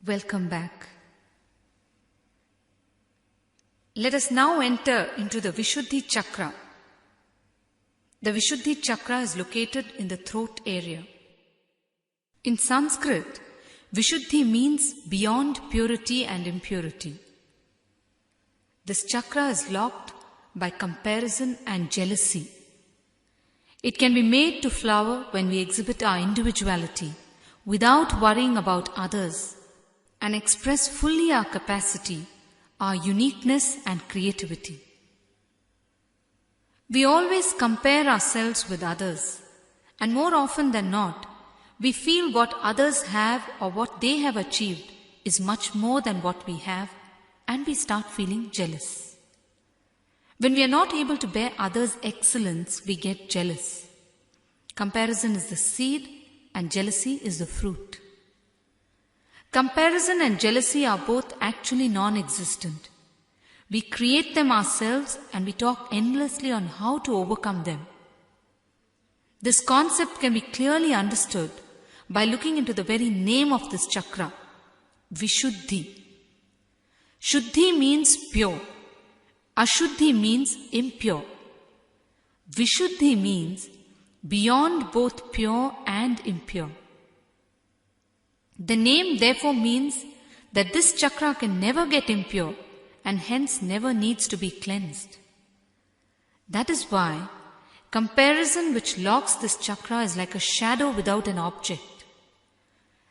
Welcome back. Let us now enter into the Vishuddhi Chakra. The Vishuddhi Chakra is located in the throat area. In Sanskrit, Vishuddhi means beyond purity and impurity. This chakra is locked by comparison and jealousy. It can be made to flower when we exhibit our individuality without worrying about others and express fully our capacity, our uniqueness and creativity. We always compare ourselves with others, and more often than not, we feel what others have or what they have achieved is much more than what we have, and we start feeling jealous. When we are not able to bear others' excellence, we get jealous. Comparison is the seed and jealousy is the fruit. Comparison and jealousy are both actually non-existent. We create them ourselves and we talk endlessly on how to overcome them. This concept can be clearly understood by looking into the very name of this chakra, Vishuddhi. Shuddhi means pure. Ashuddhi means impure. Vishuddhi means beyond both pure and impure. The name therefore means that this chakra can never get impure and hence never needs to be cleansed. That is why comparison which locks this chakra is like a shadow without an object.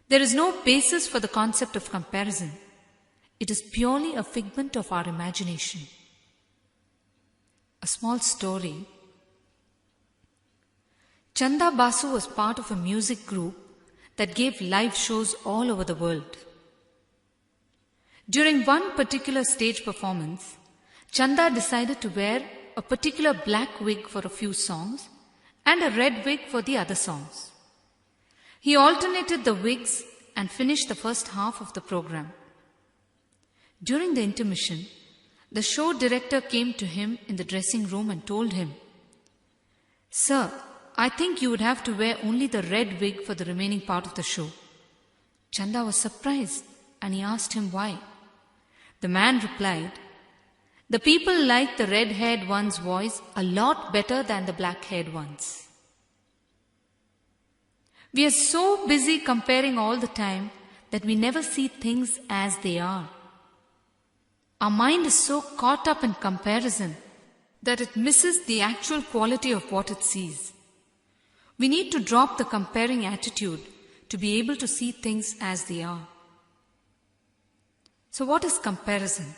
There is no basis for the concept of comparison. It is purely a figment of our imagination. A small story. Chanda Basu was part of a music group that gave live shows all over the world. During one particular stage performance, Chanda decided to wear a particular black wig for a few songs and a red wig for the other songs. He alternated the wigs and finished the first half of the program. During the intermission, the show director came to him in the dressing room and told him, "Sir, I think you would have to wear only the red wig for the remaining part of the show." Chanda was surprised and he asked him why. The man replied, "The people like the red-haired one's voice a lot better than the black-haired one's." We are so busy comparing all the time that we never see things as they are. Our mind is so caught up in comparison that it misses the actual quality of what it sees. We need to drop the comparing attitude to be able to see things as they are. So what is comparison?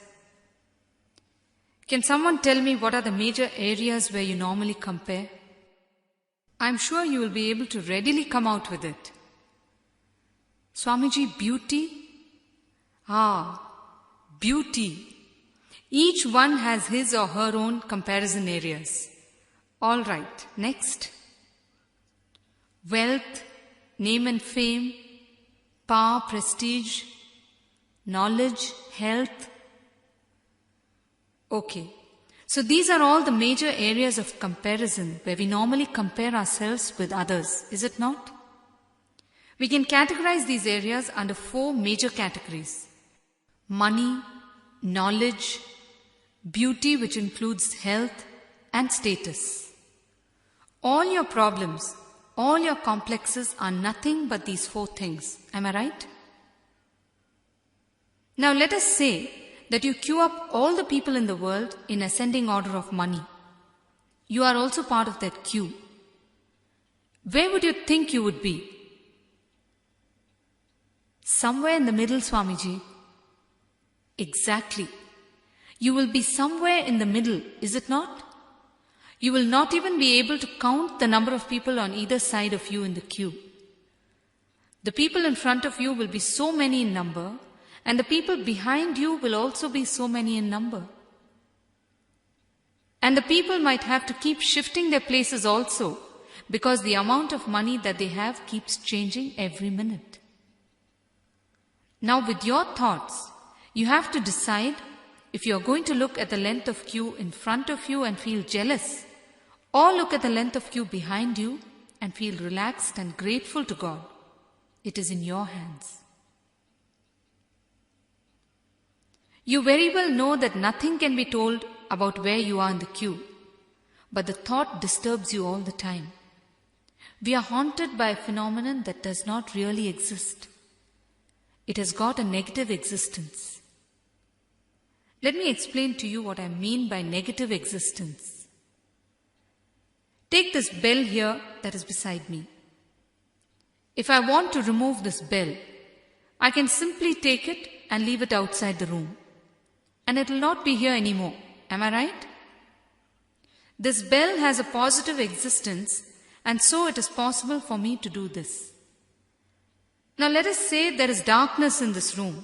Can someone tell me what are the major areas where you normally compare? I'm sure you will be able to readily come out with it. Swamiji, beauty? Beauty. Each one has his or her own comparison areas. All right, next. Wealth, name and fame, power, prestige, knowledge, health. Okay, so these are all the major areas of comparison where we normally compare ourselves with others, is it not? We can categorize these areas under 4 major categories: money, knowledge, beauty, which includes health, and status. All your problems, all your complexes are nothing but these 4 things. Am I right? Now let us say that you queue up all the people in the world in ascending order of money. You are also part of that queue. Where would you think you would be? Somewhere in the middle, Swamiji. Exactly. You will be somewhere in the middle, is it not? You will not even be able to count the number of people on either side of you in the queue. The people in front of you will be so many in number, and the people behind you will also be so many in number. And the people might have to keep shifting their places also, because the amount of money that they have keeps changing every minute. Now with your thoughts, you have to decide if you are going to look at the length of queue in front of you and feel jealous, or look at the length of queue behind you and feel relaxed and grateful to God. It is in your hands. You very well know that nothing can be told about where you are in the queue, but the thought disturbs you all the time. We are haunted by a phenomenon that does not really exist. It has got a negative existence. Let me explain to you what I mean by negative existence. Take this bell here that is beside me. If I want to remove this bell, I can simply take it and leave it outside the room, and it will not be here anymore. Am I right? This bell has a positive existence, and so it is possible for me to do this. Now let us say there is darkness in this room.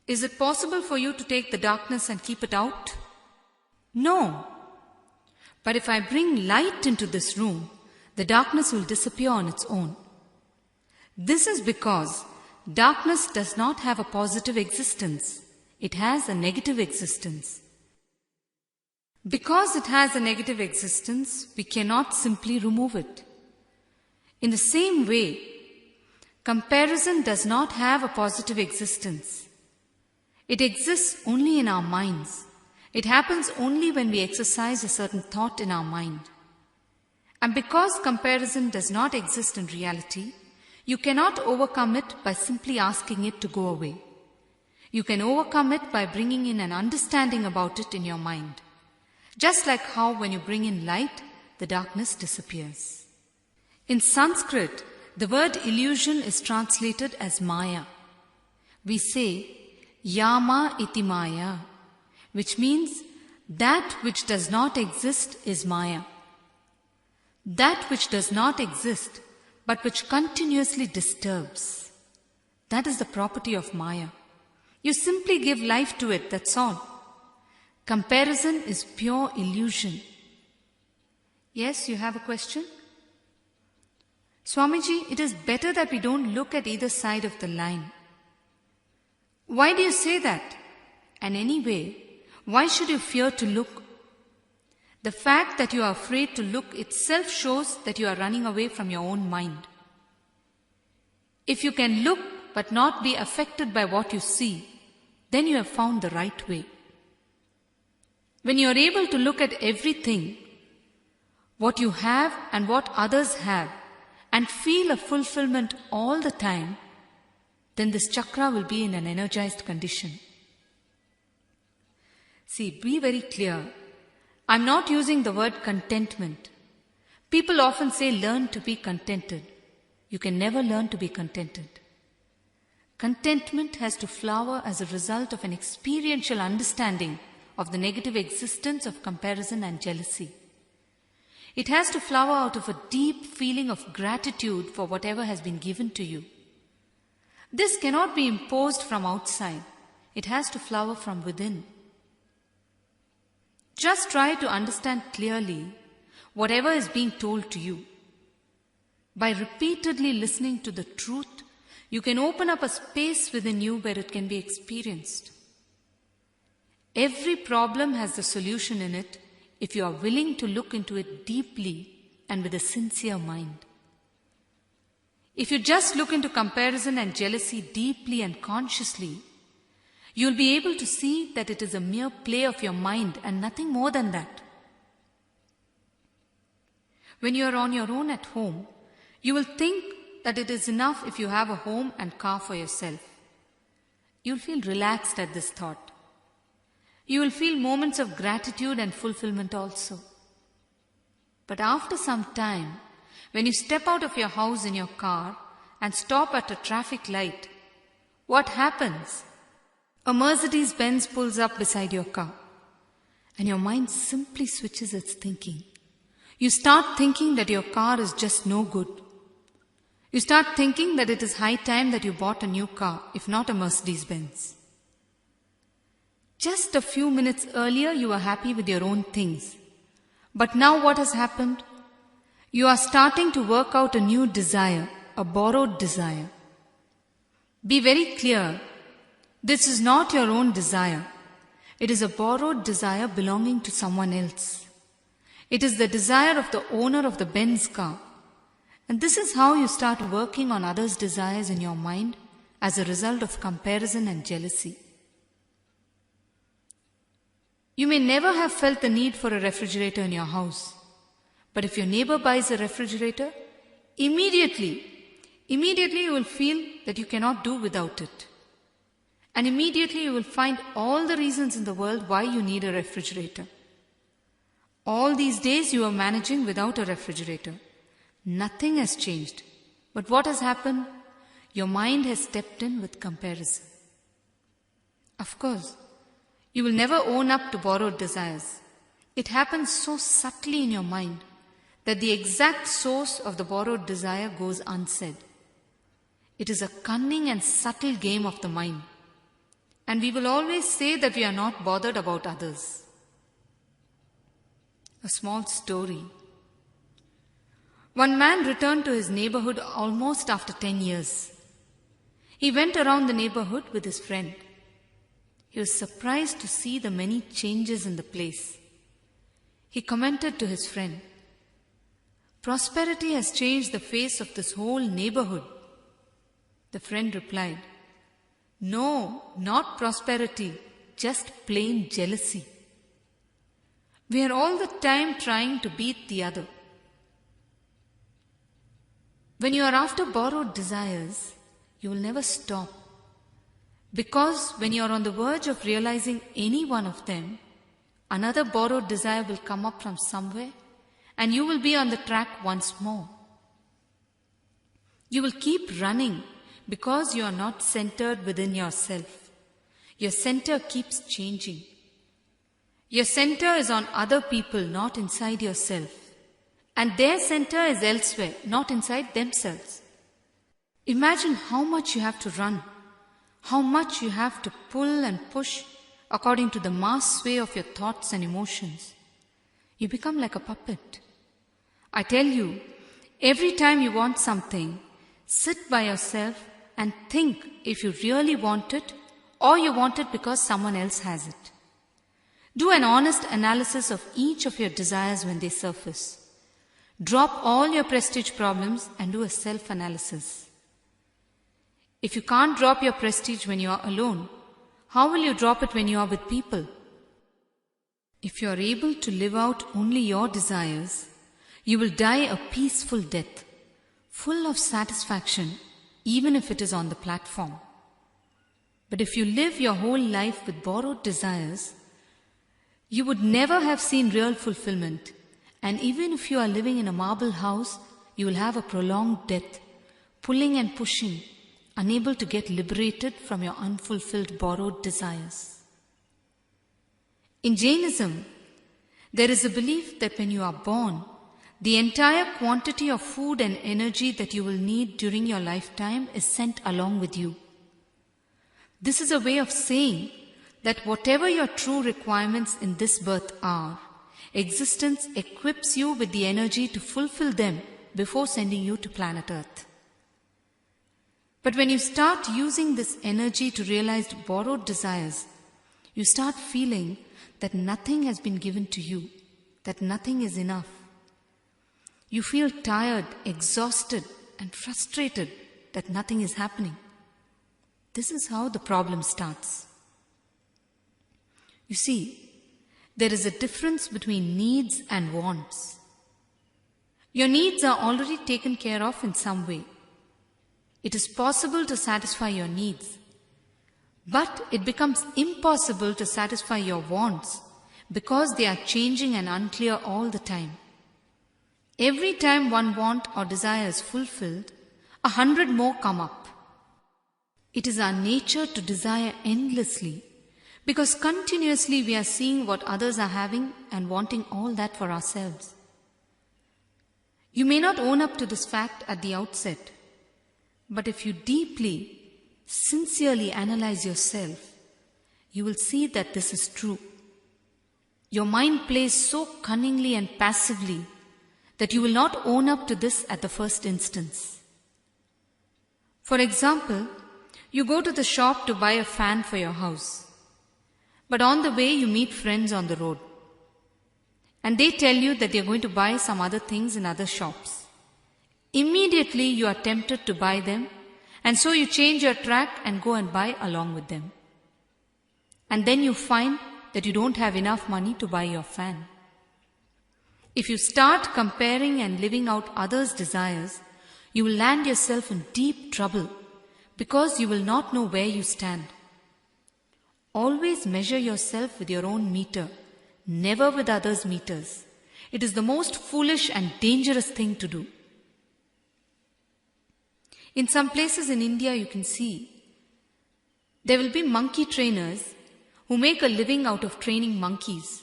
Is it possible for you to take the darkness and keep it out? No. But if I bring light into this room, the darkness will disappear on its own. This is because darkness does not have a positive existence. It has a negative existence. Because it has a negative existence, we cannot simply remove it. In the same way, comparison does not have a positive existence. It exists only in our minds. It happens only when we exercise a certain thought in our mind. And because comparison does not exist in reality, you cannot overcome it by simply asking it to go away. You can overcome it by bringing in an understanding about it in your mind. Just like how when you bring in light, the darkness disappears. In Sanskrit, the word illusion is translated as Maya. We say, Yama iti Maya, which means that which does not exist is Maya. That which does not exist, but which continuously disturbs. That is the property of Maya. You simply give life to it, that's all. Comparison is pure illusion. Yes, you have a question? Swamiji, it is better that we don't look at either side of the line. Why do you say that? And anyway, why should you fear to look? The fact that you are afraid to look itself shows that you are running away from your own mind. If you can look but not be affected by what you see, then you have found the right way. When you are able to look at everything, what you have and what others have, and feel a fulfillment all the time, then this chakra will be in an energized condition. See, be very clear. I'm not using the word contentment. People often say learn to be contented. You can never learn to be contented. Contentment has to flower as a result of an experiential understanding of the negative existence of comparison and jealousy. It has to flower out of a deep feeling of gratitude for whatever has been given to you. This cannot be imposed from outside. It has to flower from within. Just try to understand clearly whatever is being told to you. By repeatedly listening to the truth, you can open up a space within you where it can be experienced. Every problem has the solution in it if you are willing to look into it deeply and with a sincere mind. If you just look into comparison and jealousy deeply and consciously, you will be able to see that it is a mere play of your mind and nothing more than that. When you are on your own at home, you will think that it is enough if you have a home and car for yourself. You will feel relaxed at this thought. You will feel moments of gratitude and fulfillment also. But after some time, when you step out of your house in your car and stop at a traffic light, what happens? A Mercedes-Benz pulls up beside your car, and your mind simply switches its thinking. You start thinking that your car is just no good. You start thinking that it is high time that you bought a new car, if not a Mercedes-Benz. Just a few minutes earlier, you were happy with your own things. But now what has happened? You are starting to work out a new desire, a borrowed desire. Be very clear. This is not your own desire. It is a borrowed desire belonging to someone else. It is the desire of the owner of the Benz car. And this is how you start working on others' desires in your mind as a result of comparison and jealousy. You may never have felt the need for a refrigerator in your house. But if your neighbor buys a refrigerator, immediately you will feel that you cannot do without it. And immediately you will find all the reasons in the world why you need a refrigerator. All these days you are managing without a refrigerator. Nothing has changed. But what has happened? Your mind has stepped in with comparison. Of course, you will never own up to borrowed desires. It happens so subtly in your mind that the exact source of the borrowed desire goes unsaid. It is a cunning and subtle game of the mind. And we will always say that we are not bothered about others. A small story. One man returned to his neighborhood almost after 10 years. He went around the neighborhood with his friend. He was surprised to see the many changes in the place. He commented to his friend, "Prosperity has changed the face of this whole neighborhood." The friend replied, "No, not prosperity, just plain jealousy. We are all the time trying to beat the other." When you are after borrowed desires, you will never stop. Because when you are on the verge of realizing any one of them, another borrowed desire will come up from somewhere and you will be on the track once more. You will keep running because you are not centered within yourself. Your center keeps changing. Your center is on other people, not inside yourself. And their center is elsewhere, not inside themselves. Imagine how much you have to run, how much you have to pull and push according to the mass sway of your thoughts and emotions. You become like a puppet. I tell you, every time you want something, sit by yourself and think if you really want it or you want it because someone else has it. Do an honest analysis of each of your desires when they surface. Drop all your prestige problems and do a self-analysis. If you can't drop your prestige when you are alone, how will you drop it when you are with people? If you are able to live out only your desires, you will die a peaceful death, full of satisfaction, even if it is on the platform. But if you live your whole life with borrowed desires, you would never have seen real fulfillment. And even if you are living in a marble house, you will have a prolonged death, pulling and pushing, unable to get liberated from your unfulfilled borrowed desires. In Jainism, there is a belief that when you are born, the entire quantity of food and energy that you will need during your lifetime is sent along with you. This is a way of saying that whatever your true requirements in this birth are, existence equips you with the energy to fulfill them before sending you to planet Earth. But when you start using this energy to realize borrowed desires, you start feeling that nothing has been given to you, that nothing is enough. You feel tired, exhausted, and frustrated that nothing is happening. This is how the problem starts. You see, there is a difference between needs and wants. Your needs are already taken care of in some way. It is possible to satisfy your needs, but it becomes impossible to satisfy your wants because they are changing and unclear all the time. Every time one want or desire is fulfilled, 100 more come up. It is our nature to desire endlessly because continuously we are seeing what others are having and wanting all that for ourselves. You may not own up to this fact at the outset, but if you deeply, sincerely analyze yourself, you will see that this is true. Your mind plays so cunningly and passively that you will not own up to this at the first instance. For example, you go to the shop to buy a fan for your house, but on the way you meet friends on the road, and they tell you that they are going to buy some other things in other shops. Immediately you are tempted to buy them, and so you change your track and go and buy along with them. And then you find that you don't have enough money to buy your fan. If you start comparing and living out others' desires, you will land yourself in deep trouble because you will not know where you stand. Always measure yourself with your own meter, never with others' meters. It is the most foolish and dangerous thing to do. In some places in India you can see, there will be monkey trainers who make a living out of training monkeys.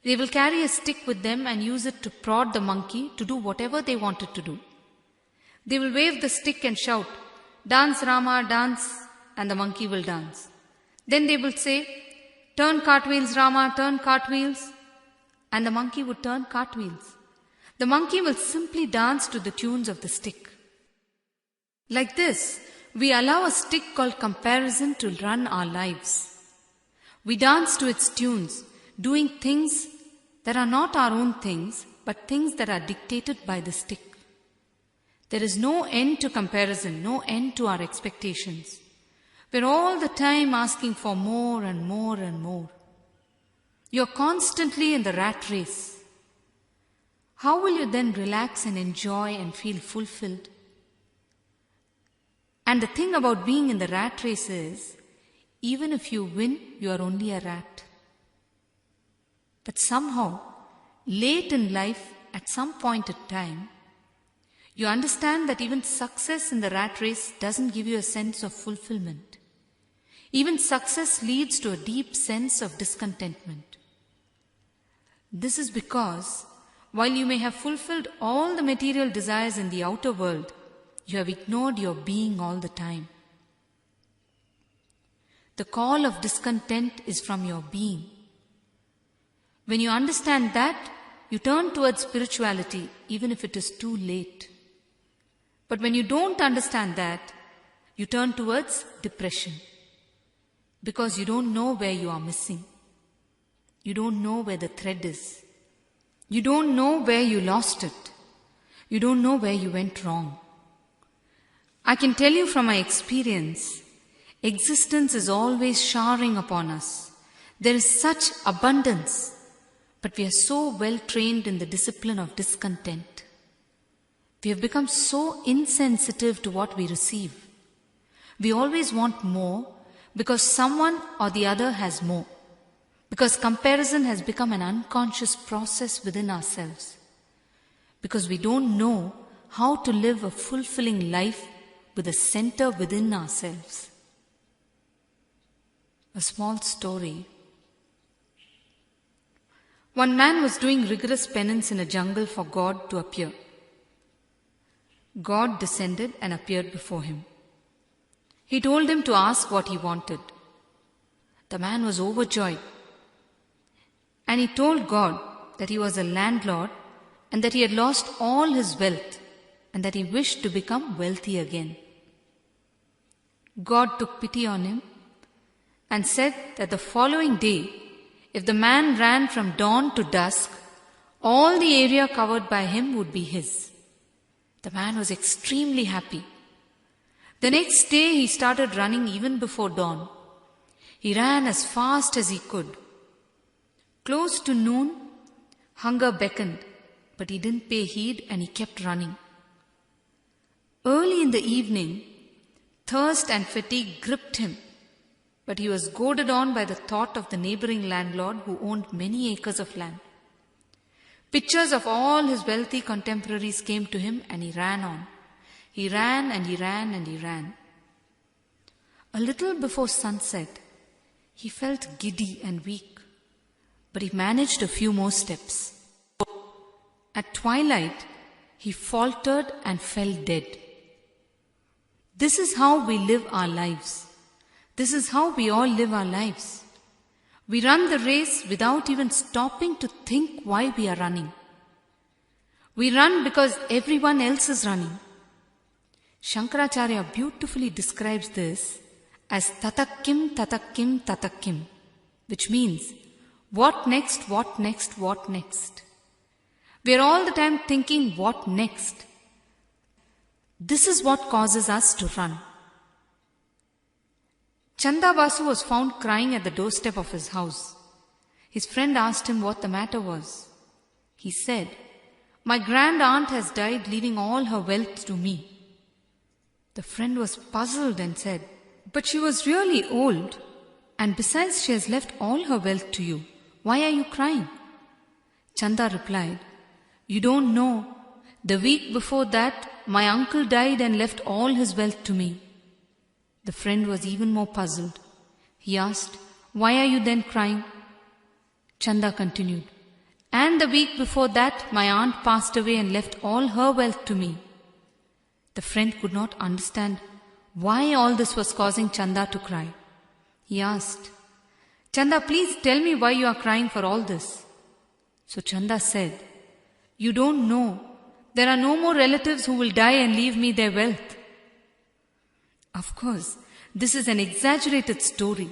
They will carry a stick with them and use it to prod the monkey to do whatever they want it to do. They will wave the stick and shout, "Dance Rama, dance," and the monkey will dance. Then they will say, "Turn cartwheels Rama, turn cartwheels," and the monkey would turn cartwheels. The monkey will simply dance to the tunes of the stick. Like this, we allow a stick called comparison to run our lives. We dance to its tunes, doing things that are not our own things, but things that are dictated by the stick. There is no end to comparison, no end to our expectations. We're all the time asking for more and more and more. You're constantly in the rat race. How will you then relax and enjoy and feel fulfilled? And the thing about being in the rat race is, even if you win, you are only a rat. But somehow, late in life, at some point in time, you understand that even success in the rat race doesn't give you a sense of fulfillment. Even success leads to a deep sense of discontentment. This is because, while you may have fulfilled all the material desires in the outer world, you have ignored your being all the time. The call of discontent is from your being. When you understand that, you turn towards spirituality even if it is too late. But when you don't understand that, you turn towards depression because you don't know where you are missing. You don't know where the thread is. You don't know where you lost it. You don't know where you went wrong. I can tell you from my experience, existence is always showering upon us. There is such abundance, but we are so well trained in the discipline of discontent. We have become so insensitive to what we receive. We always want more because someone or the other has more. Because comparison has become an unconscious process within ourselves. Because we don't know how to live a fulfilling life with a center within ourselves. A small story. One man was doing rigorous penance in a jungle for God to appear. God descended and appeared before him. He told him to ask what he wanted. The man was overjoyed. And he told God that he was a landlord and that he had lost all his wealth and that he wished to become wealthy again. God took pity on him and said that the following day, if the man ran from dawn to dusk, all the area covered by him would be his. The man was extremely happy. The next day he started running even before dawn. He ran as fast as he could. Close to noon, hunger beckoned, but he didn't pay heed and he kept running. Early in the evening, thirst and fatigue gripped him, but he was goaded on by the thought of the neighboring landlord who owned many acres of land. Pictures of all his wealthy contemporaries came to him and he ran on. He ran and he ran and he ran. A little before sunset, he felt giddy and weak, but he managed a few more steps. At twilight, he faltered and fell dead. This is how we live our lives. This is how we all live our lives. We run the race without even stopping to think why we are running. We run because everyone else is running. Shankaracharya beautifully describes this as tatakkim, tatakkim, tatakkim, which means what next, what next, what next. We are all the time thinking what next. This is what causes us to run. Chanda Basu was found crying at the doorstep of his house. His friend asked him what the matter was. He said, "My grand aunt has died, leaving all her wealth to me." The friend was puzzled and said, "But she was really old, and besides she has left all her wealth to you. Why are you crying?" Chanda replied, "You don't know. The week before that, my uncle died and left all his wealth to me." The friend was even more puzzled. He asked, "Why are you then crying?" Chanda continued, "And the week before that, my aunt passed away and left all her wealth to me." The friend could not understand why all this was causing Chanda to cry. He asked, "Chanda, please tell me why you are crying for all this." So Chanda said, "You don't know. There are no more relatives who will die and leave me their wealth." Of course, this is an exaggerated story,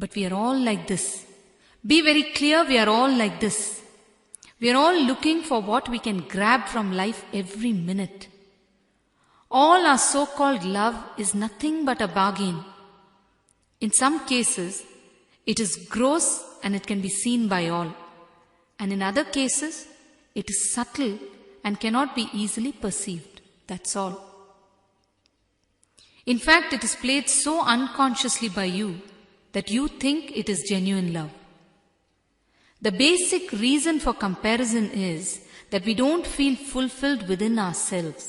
but we are all like this. Be very clear, we are all like this. We are all looking for what we can grab from life every minute. All our so-called love is nothing but a bargain. In some cases, it is gross and it can be seen by all. And in other cases, it is subtle and cannot be easily perceived. That's all. In fact, it is played so unconsciously by you that you think it is genuine love. The basic reason for comparison is that we don't feel fulfilled within ourselves.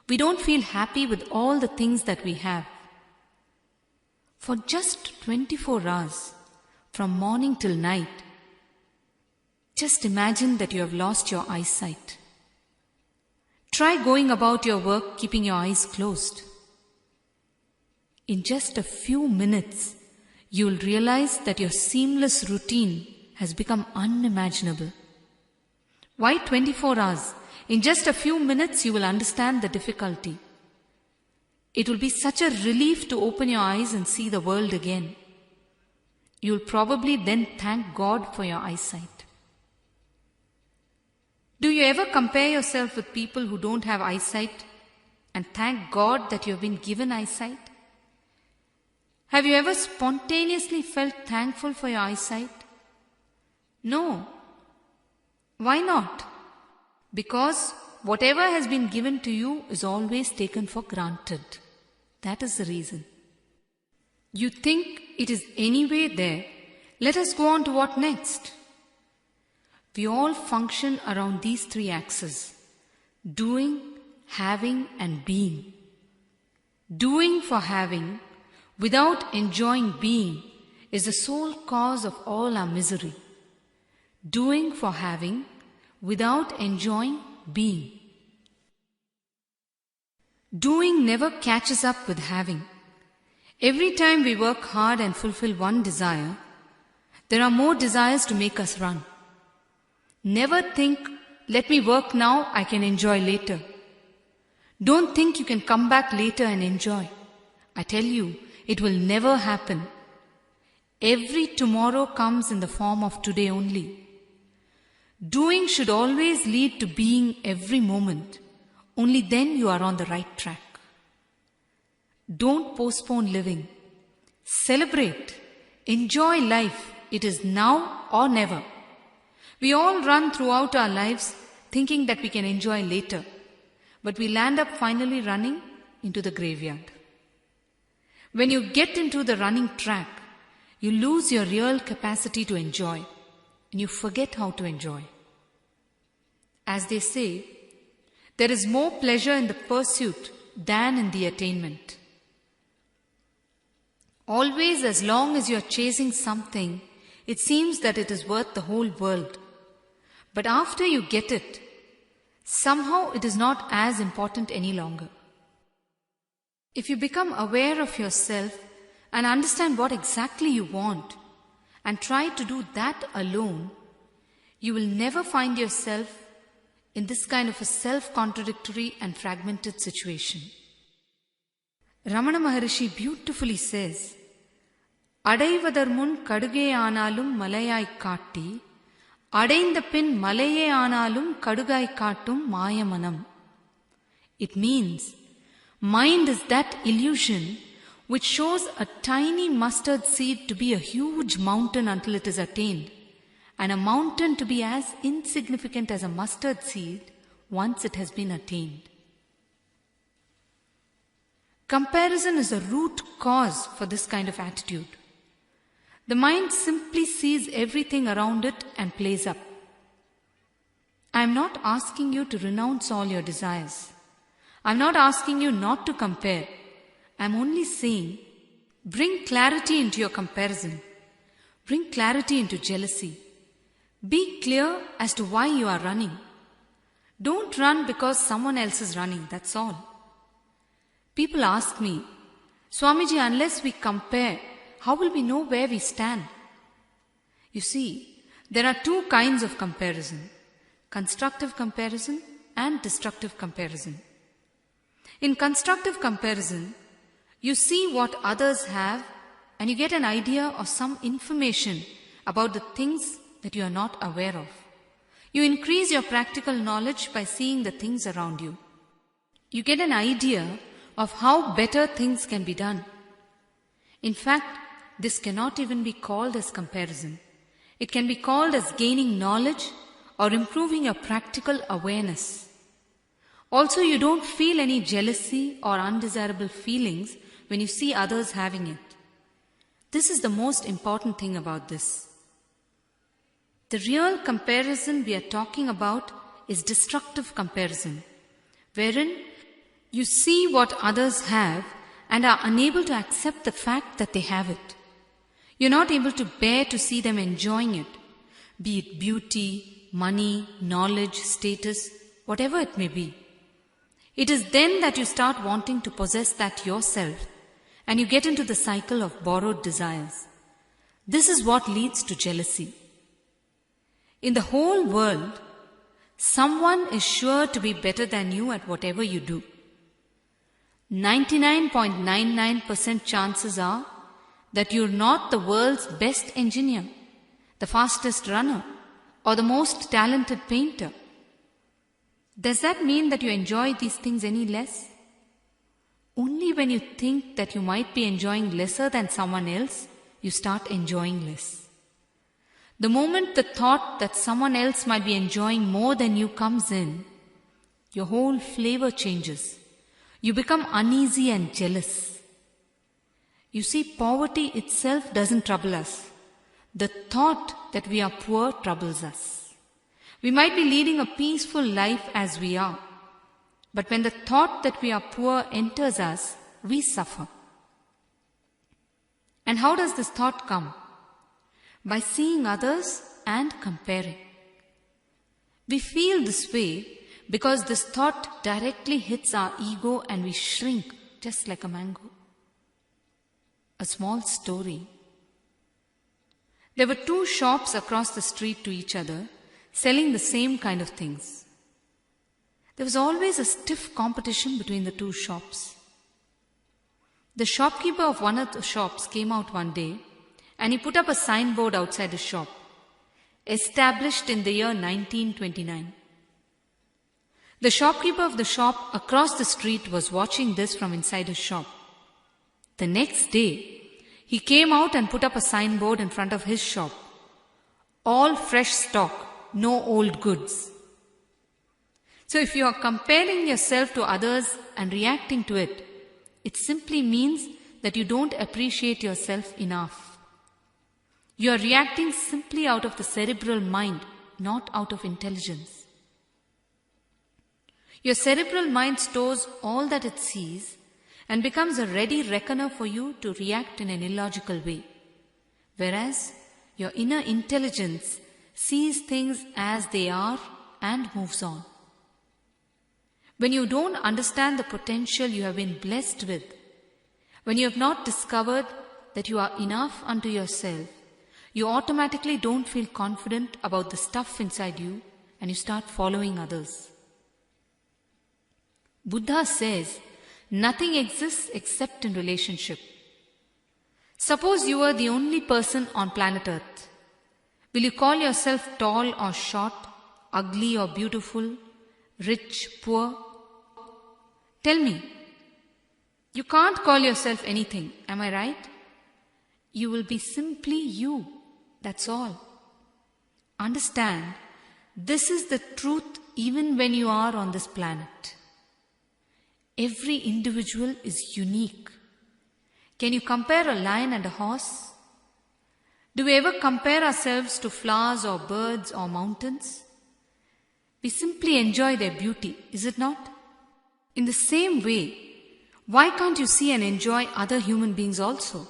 We don't feel happy with all the things that we have. For just 24 hours, from morning till night, just imagine that you have lost your eyesight. Try going about your work keeping your eyes closed. In just a few minutes, you will realize that your seamless routine has become unimaginable. Why 24 hours? In just a few minutes, you will understand the difficulty. It will be such a relief to open your eyes and see the world again. You will probably then thank God for your eyesight. Do you ever compare yourself with people who don't have eyesight and thank God that you have been given eyesight? Have you ever spontaneously felt thankful for your eyesight? No. Why not? Because whatever has been given to you is always taken for granted. That is the reason. You think it is anyway there. Let us go on to what next? We all function around these three axes: doing, having, and being. Doing for having, without enjoying being, is the sole cause of all our misery. Doing for having, without enjoying being. Doing never catches up with having. Every time we work hard and fulfill one desire, there are more desires to make us run. Never think, "Let me work now, I can enjoy later." Don't think you can come back later and enjoy. I tell you, it will never happen. Every tomorrow comes in the form of today only. Doing should always lead to being every moment. Only then you are on the right track. Don't postpone living. Celebrate. Enjoy life. It is now or never. We all run throughout our lives thinking that we can enjoy later, but we land up finally running into the graveyard. When you get into the running track, you lose your real capacity to enjoy, and you forget how to enjoy. As they say, there is more pleasure in the pursuit than in the attainment. Always, as long as you are chasing something, it seems that it is worth the whole world. But after you get it, somehow it is not as important any longer. If you become aware of yourself and understand what exactly you want and try to do that alone, you will never find yourself in this kind of a self-contradictory and fragmented situation. Ramana Maharishi beautifully says, "Adaivathar mun kaduge aanalum malayai kaatti, அடைந்த பின் மலையே ஆனாலும் கடுகாய் காட்டும் மாயமனம்." It means, mind is that illusion which shows a tiny mustard seed to be a huge mountain until it is attained, and a mountain to be as insignificant as a mustard seed once it has been attained. Comparison is the root cause for this kind of attitude. The mind simply sees everything around it and plays up. I am not asking you to renounce all your desires. I am not asking you not to compare. I am only saying, bring clarity into your comparison. Bring clarity into jealousy. Be clear as to why you are running. Don't run because someone else is running, that's all. People ask me, Swamiji, unless we compare, how will we know where we stand? You see, there are two kinds of comparison: constructive comparison and destructive comparison. In constructive comparison, you see what others have and you get an idea of some information about the things that you are not aware of. You increase your practical knowledge by seeing the things around you. You get an idea of how better things can be done. In fact, this cannot even be called as comparison. It can be called as gaining knowledge or improving your practical awareness. Also, you don't feel any jealousy or undesirable feelings when you see others having it. This is the most important thing about this. The real comparison we are talking about is destructive comparison, wherein you see what others have and are unable to accept the fact that they have it. You're not able to bear to see them enjoying it, be it beauty, money, knowledge, status, whatever it may be. It is then that you start wanting to possess that yourself, and you get into the cycle of borrowed desires. This is what leads to jealousy. In the whole world, someone is sure to be better than you at whatever you do. 99.99% chances are that you're not the world's best engineer, the fastest runner, or the most talented painter. Does that mean that you enjoy these things any less? Only when you think that you might be enjoying lesser than someone else, you start enjoying less. The moment the thought that someone else might be enjoying more than you comes in, your whole flavor changes. You become uneasy and jealous. You see, poverty itself doesn't trouble us. The thought that we are poor troubles us. We might be leading a peaceful life as we are, but when the thought that we are poor enters us, we suffer. And how does this thought come? By seeing others and comparing. We feel this way because this thought directly hits our ego and we shrink just like a mango. A small story. There were two shops across the street to each other selling the same kind of things. There was always a stiff competition between the two shops. The shopkeeper of one of the shops came out one day and he put up a signboard outside the shop, established in the year 1929. The shopkeeper of the shop across the street was watching this from inside his shop. The next day, he came out and put up a signboard in front of his shop. All fresh stock, no old goods. So if you are comparing yourself to others and reacting to it, it simply means that you don't appreciate yourself enough. You are reacting simply out of the cerebral mind, not out of intelligence. Your cerebral mind stores all that it sees and becomes a ready reckoner for you to react in an illogical way. Whereas your inner intelligence sees things as they are and moves on. When you don't understand the potential you have been blessed with, when you have not discovered that you are enough unto yourself, you automatically don't feel confident about the stuff inside you and you start following others. Buddha says, nothing exists except in relationship. Suppose you are the only person on planet Earth. Will you call yourself tall or short, ugly or beautiful, rich, poor? Tell me. You can't call yourself anything, am I right? You will be simply you, that's all. Understand, this is the truth even when you are on this planet. Every individual is unique. Can you compare a lion and a horse? Do we ever compare ourselves to flowers or birds or mountains? We simply enjoy their beauty, is it not? In the same way, why can't you see and enjoy other human beings also?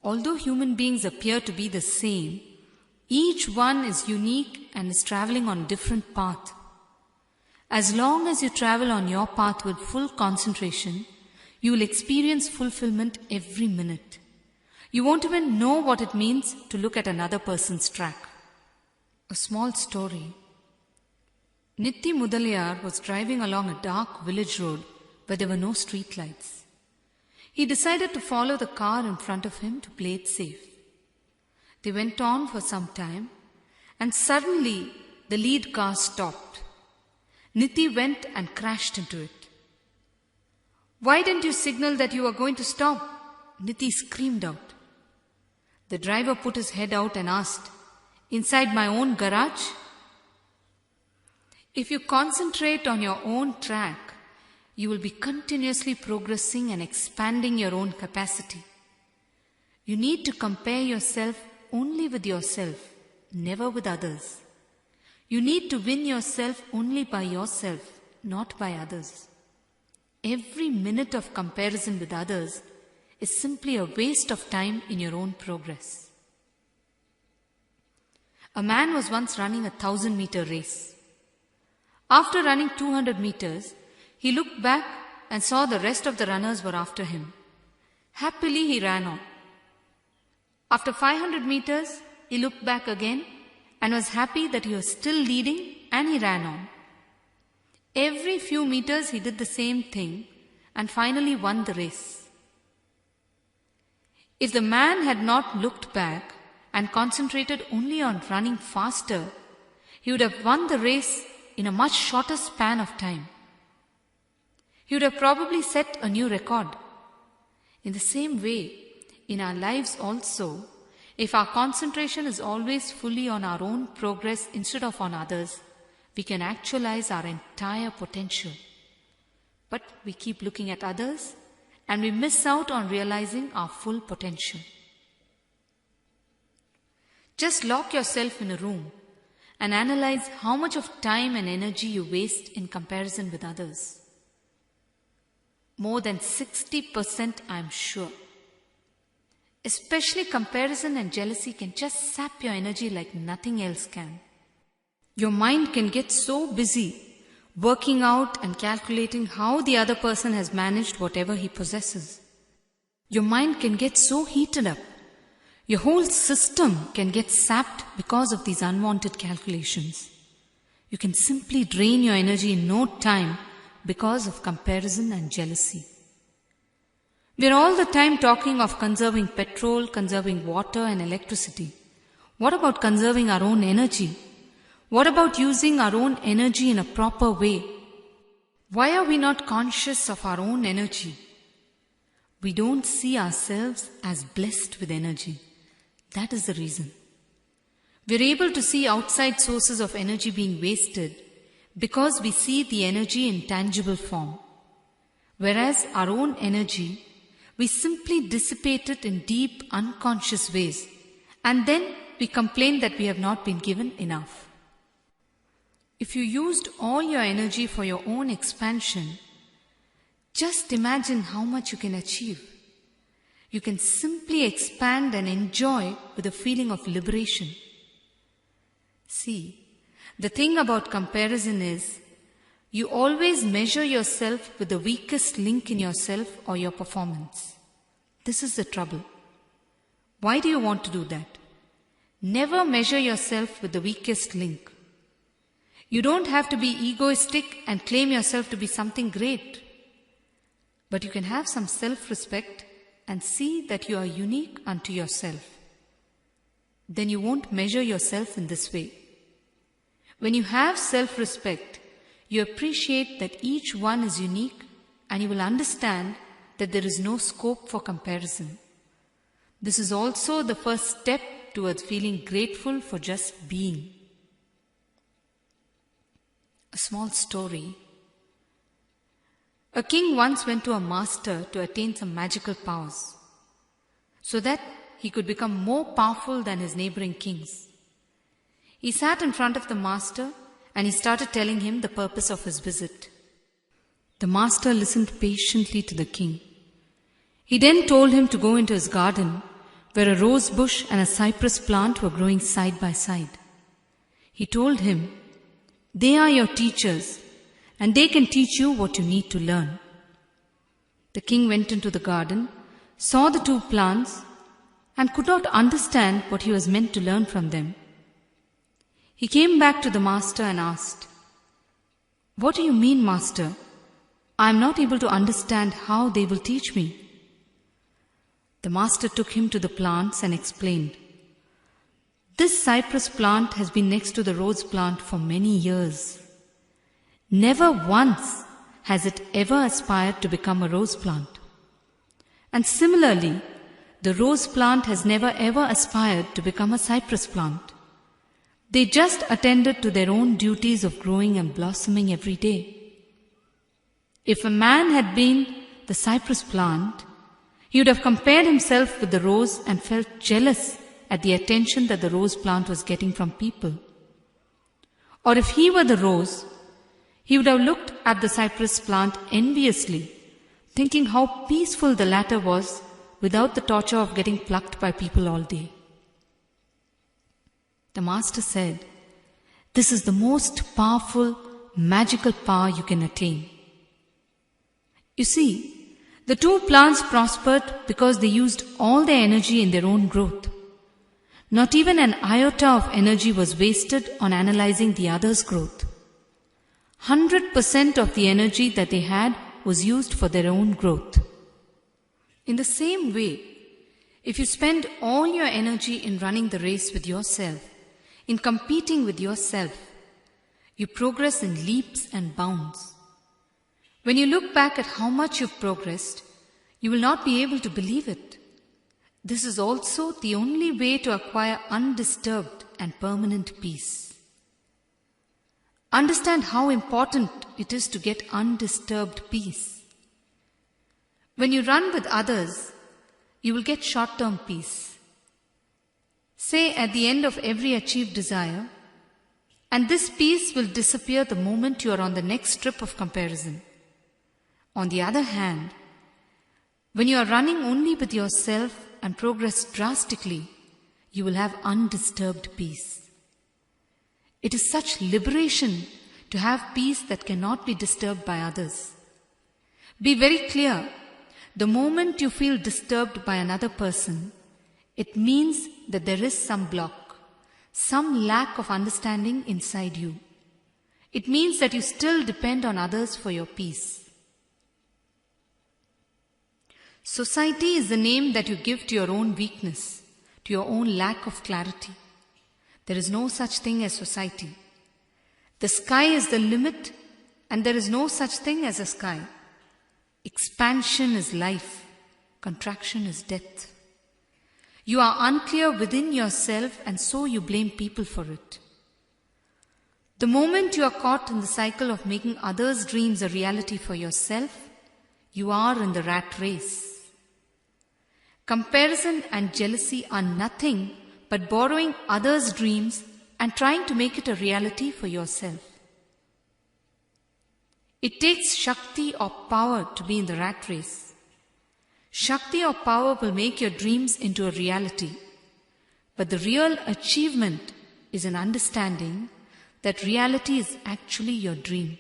Although human beings appear to be the same, each one is unique and is traveling on a different path. As long as you travel on your path with full concentration, you will experience fulfillment every minute. You won't even know what it means to look at another person's track. A small story. Nitti Mudaliyar was driving along a dark village road where there were no street lights. He decided to follow the car in front of him to play it safe. They went on for some time, and suddenly the lead car stopped. Nitti went and crashed into it. "Why didn't you signal that you were going to stop?" Nitti screamed out. The driver put his head out and asked, "Inside my own garage?" If you concentrate on your own track, you will be continuously progressing and expanding your own capacity. You need to compare yourself only with yourself, never with others. You need to win yourself only by yourself, not by others. Every minute of comparison with others is simply a waste of time in your own progress. A man was once running a 1,000-meter race. After running 200 meters, he looked back and saw the rest of the runners were after him. Happily, he ran on. After 500 meters, he looked back again and was happy that he was still leading, and he ran on. Every few meters, he did the same thing and finally won the race. If the man had not looked back and concentrated only on running faster, he would have won the race in a much shorter span of time. He would have probably set a new record. In the same way, in our lives also, if our concentration is always fully on our own progress instead of on others, we can actualize our entire potential. But we keep looking at others and we miss out on realizing our full potential. Just lock yourself in a room and analyze how much of time and energy you waste in comparison with others. More than 60%, I am sure. Especially comparison and jealousy can just sap your energy like nothing else can. Your mind can get so busy working out and calculating how the other person has managed whatever he possesses. Your mind can get so heated up. Your whole system can get sapped because of these unwanted calculations. You can simply drain your energy in no time because of comparison and jealousy. We are all the time talking of conserving petrol, conserving water and electricity. What about conserving our own energy? What about using our own energy in a proper way? Why are we not conscious of our own energy? We don't see ourselves as blessed with energy. That is the reason. We are able to see outside sources of energy being wasted because we see the energy in tangible form. Whereas our own energy, we simply dissipate it in deep, unconscious ways, and then we complain that we have not been given enough. If you used all your energy for your own expansion, just imagine how much you can achieve. You can simply expand and enjoy with a feeling of liberation. See, the thing about comparison is, you always measure yourself with the weakest link in yourself or your performance. This is the trouble. Why do you want to do that? Never measure yourself with the weakest link. You don't have to be egoistic and claim yourself to be something great. But you can have some self-respect and see that you are unique unto yourself. Then you won't measure yourself in this way. When you have self-respect, you appreciate that each one is unique, and you will understand that there is no scope for comparison. This is also the first step towards feeling grateful for just being. A small story. A king once went to a master to attain some magical powers, so that he could become more powerful than his neighboring kings. He sat in front of the master and he started telling him the purpose of his visit. The master listened patiently to the king. He then told him to go into his garden, where a rose bush and a cypress plant were growing side by side. He told him, "They are your teachers, and they can teach you what you need to learn." The king went into the garden, saw the two plants, and could not understand what he was meant to learn from them. He came back to the master and asked, "What do you mean, master? I am not able to understand how they will teach me." The master took him to the plants and explained, "This cypress plant has been next to the rose plant for many years. Never once has it ever aspired to become a rose plant. And similarly, the rose plant has never ever aspired to become a cypress plant. They just attended to their own duties of growing and blossoming every day. If a man had been the cypress plant, he would have compared himself with the rose and felt jealous at the attention that the rose plant was getting from people. Or if he were the rose, he would have looked at the cypress plant enviously, thinking how peaceful the latter was without the torture of getting plucked by people all day." The master said, "This is the most powerful, magical power you can attain." You see, the two plants prospered because they used all their energy in their own growth. Not even an iota of energy was wasted on analyzing the other's growth. 100% of the energy that they had was used for their own growth. In the same way, if you spend all your energy in running the race with yourself, in competing with yourself, you progress in leaps and bounds. When you look back at how much you've progressed, you will not be able to believe it. This is also the only way to acquire undisturbed and permanent peace. Understand how important it is to get undisturbed peace. When you run with others, you will get short-term peace. Say at the end of every achieved desire, and this peace will disappear the moment you are on the next trip of comparison. On the other hand, when you are running only with yourself and progress drastically, you will have undisturbed peace. It is such liberation to have peace that cannot be disturbed by others. Be very clear, the moment you feel disturbed by another person, it means that there is some block, some lack of understanding inside you. It means that you still depend on others for your peace. Society is the name that you give to your own weakness, to your own lack of clarity. There is no such thing as society. The sky is the limit, and there is no such thing as a sky. Expansion is life, contraction is death. You are unclear within yourself, and so you blame people for it. The moment you are caught in the cycle of making others' dreams a reality for yourself, you are in the rat race. Comparison and jealousy are nothing but borrowing others' dreams and trying to make it a reality for yourself. It takes Shakti or power to be in the rat race. Shakti or power will make your dreams into a reality. But the real achievement is an understanding that reality is actually your dream.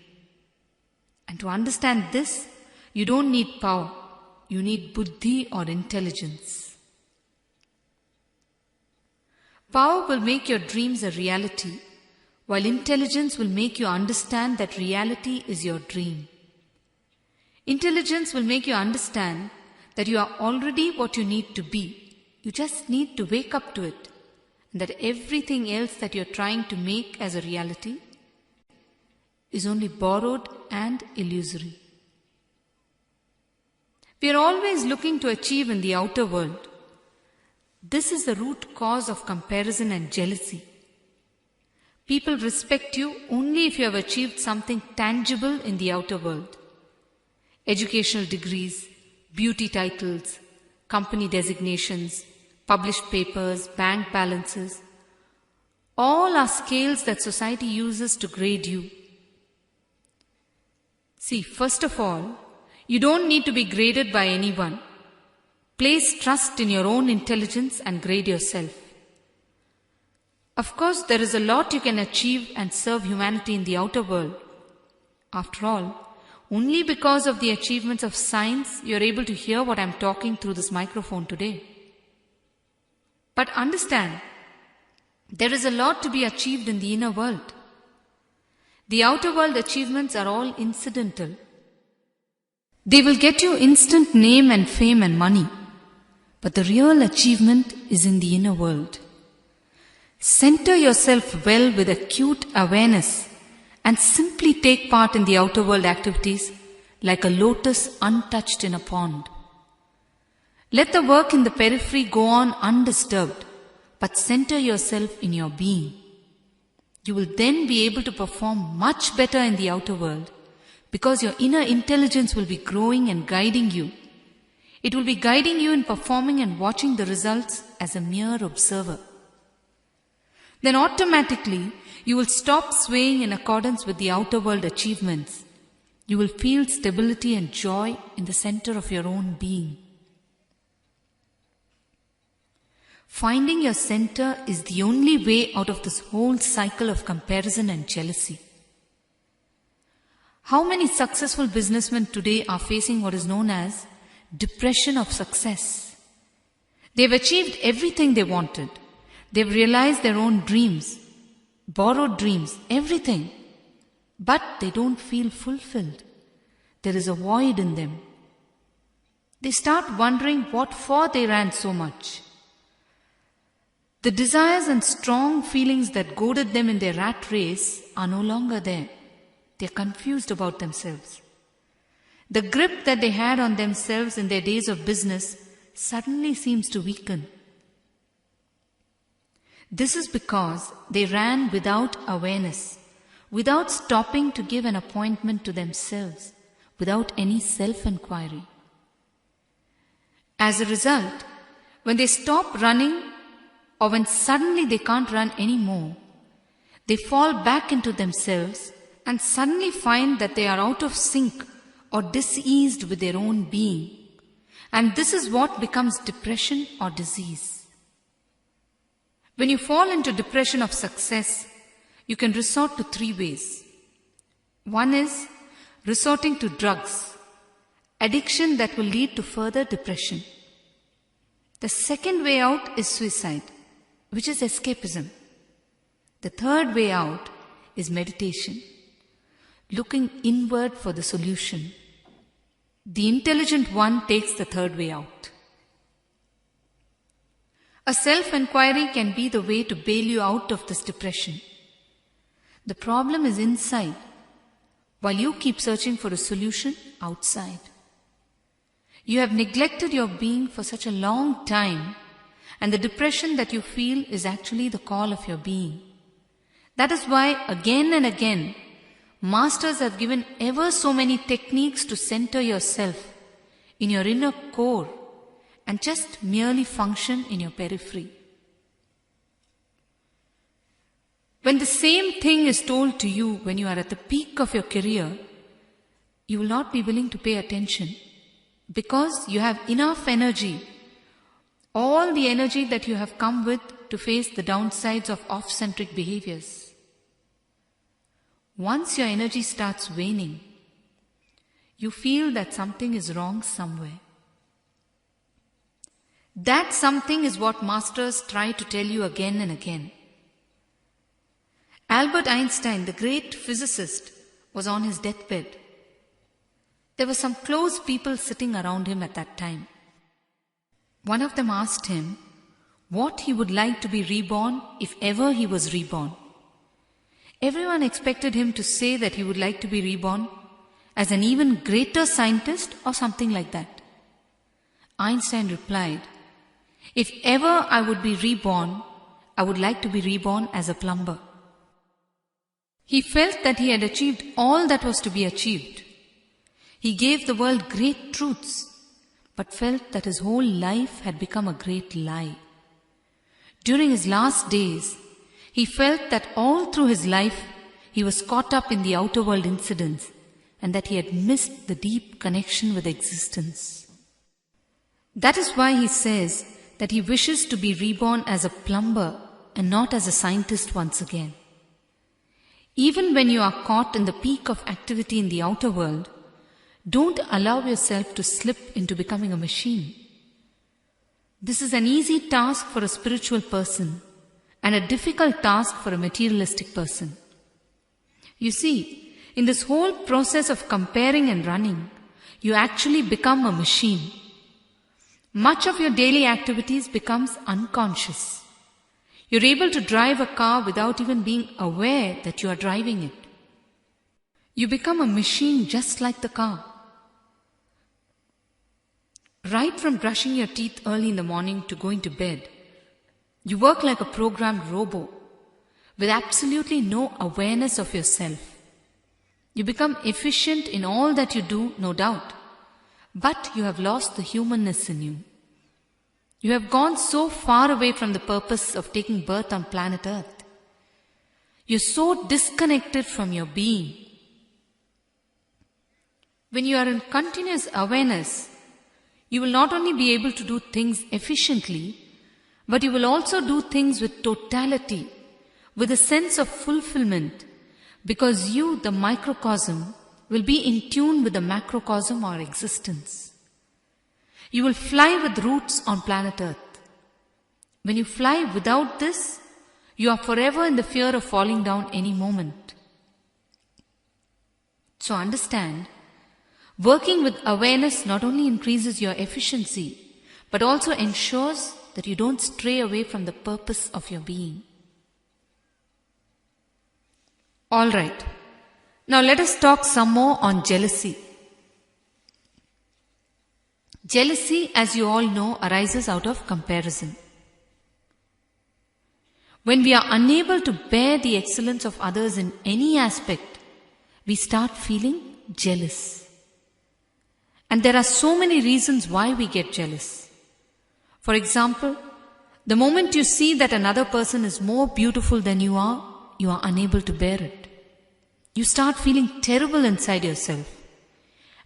And to understand this, you don't need power. You need buddhi or intelligence. Power will make your dreams a reality, while intelligence will make you understand that reality is your dream. Intelligence will make you understand that you are already what you need to be. You just need to wake up to it, and that everything else that you are trying to make as a reality is only borrowed and illusory. We are always looking to achieve in the outer world. This is the root cause of comparison and jealousy. People respect you only if you have achieved something tangible in the outer world. Educational degrees, beauty titles, company designations, published papers, bank balances, all are scales that society uses to grade you. See, first of all, you don't need to be graded by anyone. Place trust in your own intelligence and grade yourself. Of course, there is a lot you can achieve and serve humanity in the outer world. After all, only because of the achievements of science you are able to hear what I am talking through this microphone today. But understand, there is a lot to be achieved in the inner world. The outer world achievements are all incidental. They will get you instant name and fame and money. But the real achievement is in the inner world. Center yourself well with acute awareness and simply take part in the outer world activities like a lotus untouched in a pond. Let the work in the periphery go on undisturbed, but center yourself in your being. You will then be able to perform much better in the outer world because your inner intelligence will be growing and guiding you. It will be guiding you in performing and watching the results as a mere observer. Then automatically, you will stop swaying in accordance with the outer world achievements. You will feel stability and joy in the center of your own being. Finding your center is the only way out of this whole cycle of comparison and jealousy. How many successful businessmen today are facing what is known as depression of success? They've achieved everything they wanted. They've realized their own dreams, borrowed dreams, everything. But they don't feel fulfilled. There is a void in them. They start wondering what for they ran so much. The desires and strong feelings that goaded them in their rat race are no longer there. They are confused about themselves. The grip that they had on themselves in their days of business suddenly seems to weaken. This is because they ran without awareness, without stopping to give an appointment to themselves, without any self-inquiry. As a result, when they stop running or when suddenly they can't run anymore, they fall back into themselves and suddenly find that they are out of sync or diseased with their own being. And this is what becomes depression or disease. When you fall into depression of success, you can resort to 3 ways. One is resorting to drugs, addiction that will lead to further depression. The second way out is suicide, which is escapism. The third way out is meditation, looking inward for the solution. The intelligent one takes the third way out. A self-inquiry can be the way to bail you out of this depression. The problem is inside, while you keep searching for a solution outside. You have neglected your being for such a long time, and the depression that you feel is actually the call of your being. That is why again and again, masters have given ever so many techniques to center yourself in your inner core and just merely function in your periphery. When the same thing is told to you when you are at the peak of your career, you will not be willing to pay attention because you have enough energy, all the energy that you have come with to face the downsides of off-centric behaviors. Once your energy starts waning, you feel that something is wrong somewhere. That something is what masters try to tell you again and again. Albert Einstein, the great physicist, was on his deathbed. There were some close people sitting around him at that time. One of them asked him what he would like to be reborn if ever he was reborn. Everyone expected him to say that he would like to be reborn as an even greater scientist or something like that. Einstein replied, If ever I would be reborn, I would like to be reborn as a plumber. He felt that he had achieved all that was to be achieved. He gave the world great truths, but felt that his whole life had become a great lie. During his last days, he felt that all through his life he was caught up in the outer world incidents and that he had missed the deep connection with existence. That is why he says that he wishes to be reborn as a plumber and not as a scientist once again. Even when you are caught in the peak of activity in the outer world, don't allow yourself to slip into becoming a machine. This is an easy task for a spiritual person and a difficult task for a materialistic person. You see, in this whole process of comparing and running, you actually become a machine. Much of your daily activities becomes unconscious. You're able to drive a car without even being aware that you are driving it. You become a machine just like the car. Right from brushing your teeth early in the morning to going to bed, you work like a programmed robot with absolutely no awareness of yourself. You become efficient in all that you do, no doubt, but you have lost the humanness in you. You have gone so far away from the purpose of taking birth on planet Earth. You're so disconnected from your being. When you are in continuous awareness, you will not only be able to do things efficiently, but you will also do things with totality, with a sense of fulfillment, because you, the microcosm, will be in tune with the macrocosm or existence. You will fly with roots on planet Earth. When you fly without this, you are forever in the fear of falling down any moment. So understand, working with awareness not only increases your efficiency, but also ensures that you don't stray away from the purpose of your being. Alright, now let us talk some more on jealousy. Jealousy, as you all know, arises out of comparison. When we are unable to bear the excellence of others in any aspect, we start feeling jealous. And there are so many reasons why we get jealous. For example, the moment you see that another person is more beautiful than you are unable to bear it. You start feeling terrible inside yourself.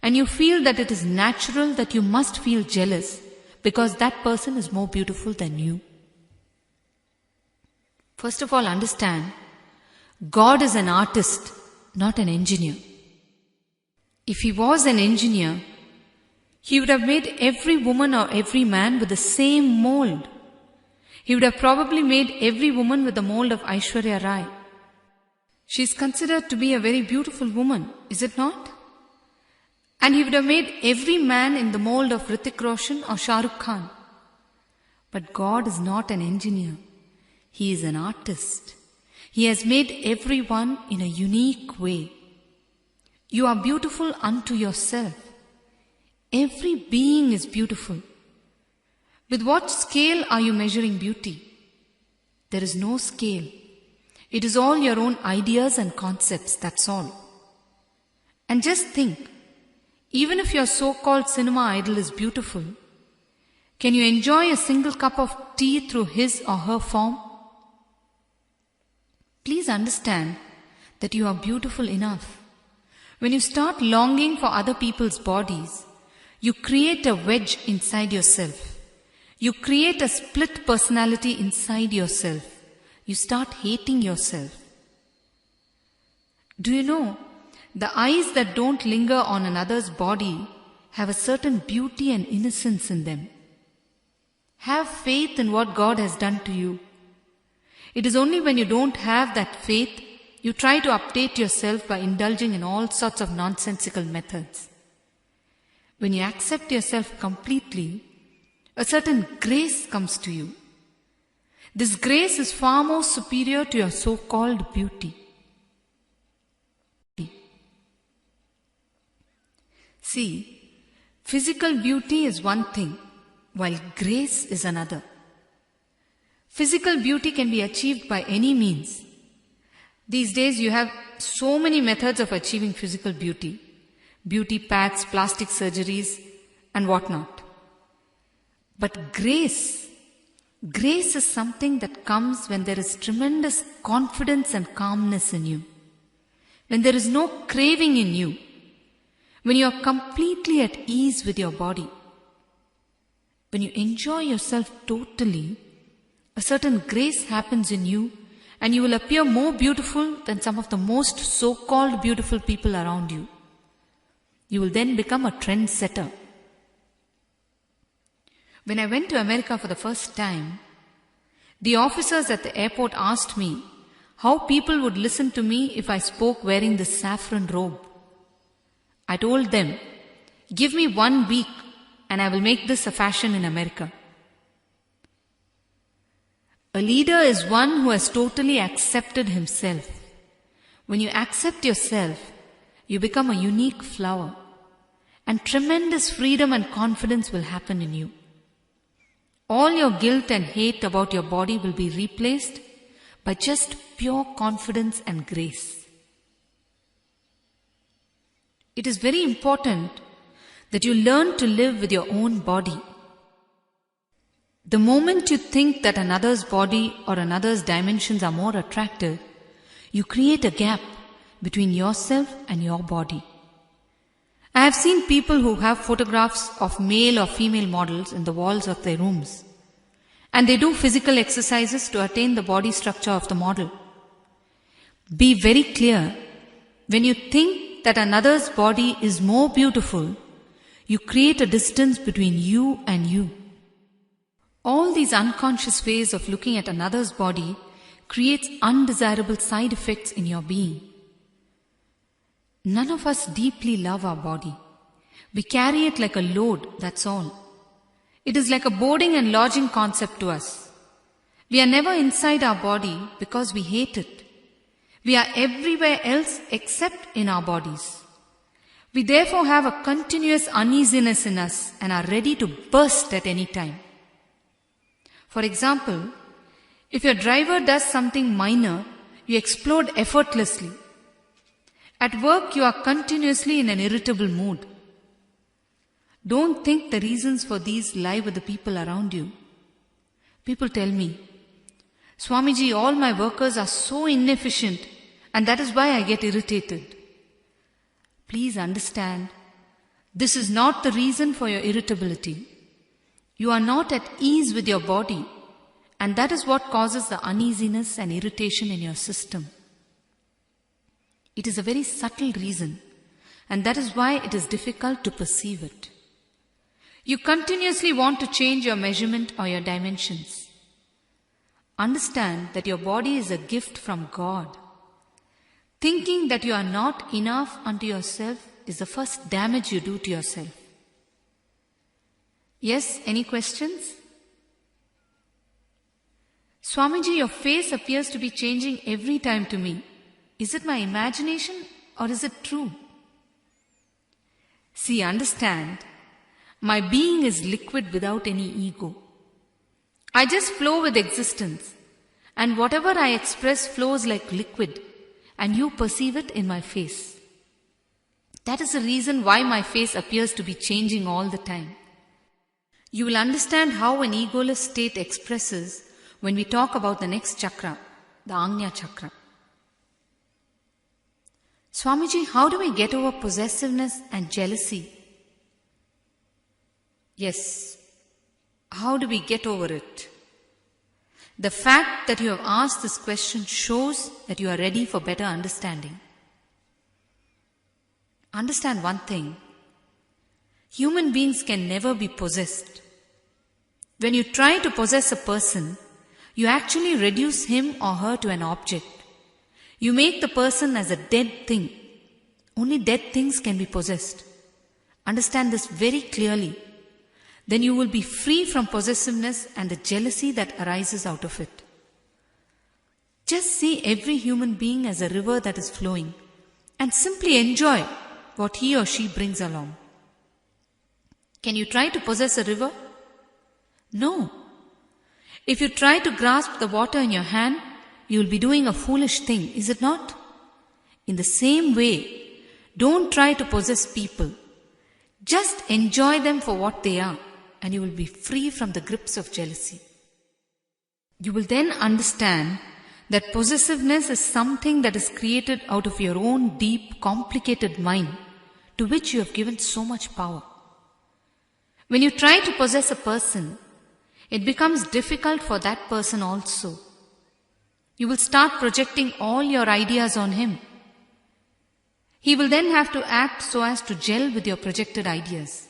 And you feel that it is natural that you must feel jealous because that person is more beautiful than you. First of all, understand, God is an artist, not an engineer. If he was an engineer, he would have made every woman or every man with the same mold. He would have probably made every woman with the mold of Aishwarya Rai. She is considered to be a very beautiful woman, is it not? And he would have made every man in the mold of Hrithik Roshan or Shah Rukh Khan. But God is not an engineer. He is an artist. He has made everyone in a unique way. You are beautiful unto yourself. Every being is beautiful. With what scale are you measuring beauty? There is no scale. It is all your own ideas and concepts, that's all. And just think, even if your so-called cinema idol is beautiful, can you enjoy a single cup of tea through his or her form? Please understand that you are beautiful enough. When you start longing for other people's bodies, you create a wedge inside yourself. You create a split personality inside yourself. You start hating yourself. Do you know, the eyes that don't linger on another's body have a certain beauty and innocence in them. Have faith in what God has done to you. It is only when you don't have that faith, you try to update yourself by indulging in all sorts of nonsensical methods. When you accept yourself completely, a certain grace comes to you. This grace is far more superior to your so-called beauty. See, physical beauty is one thing, while grace is another. Physical beauty can be achieved by any means. These days you have so many methods of achieving physical beauty. Beauty packs, plastic surgeries, and whatnot. But grace is something that comes when there is tremendous confidence and calmness in you. When there is no craving in you. When you are completely at ease with your body. When you enjoy yourself totally, a certain grace happens in you and you will appear more beautiful than some of the most so-called beautiful people around you. You will then become a trendsetter. When I went to America for the first time, the officers at the airport asked me how people would listen to me if I spoke wearing this saffron robe. I told them, give me 1 week and I will make this a fashion in America. A leader is one who has totally accepted himself. When you accept yourself, you become a unique flower, and tremendous freedom and confidence will happen in you. All your guilt and hate about your body will be replaced by just pure confidence and grace. It is very important that you learn to live with your own body. The moment you think that another's body or another's dimensions are more attractive, you create a gap between yourself and your body. I have seen people who have photographs of male or female models in the walls of their rooms, and they do physical exercises to attain the body structure of the model. Be very clear, when you think that another's body is more beautiful, you create a distance between you and you. All these unconscious ways of looking at another's body creates undesirable side effects in your being. None of us deeply love our body. We carry it like a load, that's all. It is like a boarding and lodging concept to us. We are never inside our body because we hate it. We are everywhere else except in our bodies. We therefore have a continuous uneasiness in us and are ready to burst at any time. For example, if your driver does something minor, you explode effortlessly. At work, you are continuously in an irritable mood. Don't think the reasons for these lie with the people around you. People tell me, Swamiji, all my workers are so inefficient and that is why I get irritated. Please understand, this is not the reason for your irritability. You are not at ease with your body, and that is what causes the uneasiness and irritation in your system. It is a very subtle reason, and that is why it is difficult to perceive it. You continuously want to change your measurement or your dimensions. Understand that your body is a gift from God. Thinking that you are not enough unto yourself is the first damage you do to yourself. Yes, any questions? Swamiji, your face appears to be changing every time to me. Is it my imagination or is it true? See, understand, my being is liquid without any ego. I just flow with existence, and whatever I express flows like liquid, and you perceive it in my face. That is the reason why my face appears to be changing all the time. You will understand how an egoless state expresses when we talk about the next chakra, the Ajna chakra. Swamiji, how do we get over possessiveness and jealousy? Yes, how do we get over it? The fact that you have asked this question shows that you are ready for better understanding. Understand one thing. Human beings can never be possessed. When you try to possess a person, you actually reduce him or her to an object. You make the person as a dead thing. Only dead things can be possessed. Understand this very clearly. Then you will be free from possessiveness and the jealousy that arises out of it. Just see every human being as a river that is flowing and simply enjoy what he or she brings along. Can you try to possess a river? No. If you try to grasp the water in your hand, you will be doing a foolish thing, is it not? In the same way, don't try to possess people. Just enjoy them for what they are, and you will be free from the grips of jealousy. You will then understand that possessiveness is something that is created out of your own deep, complicated mind, to which you have given so much power. When you try to possess a person, it becomes difficult for that person also. You will start projecting all your ideas on him. He will then have to act so as to gel with your projected ideas.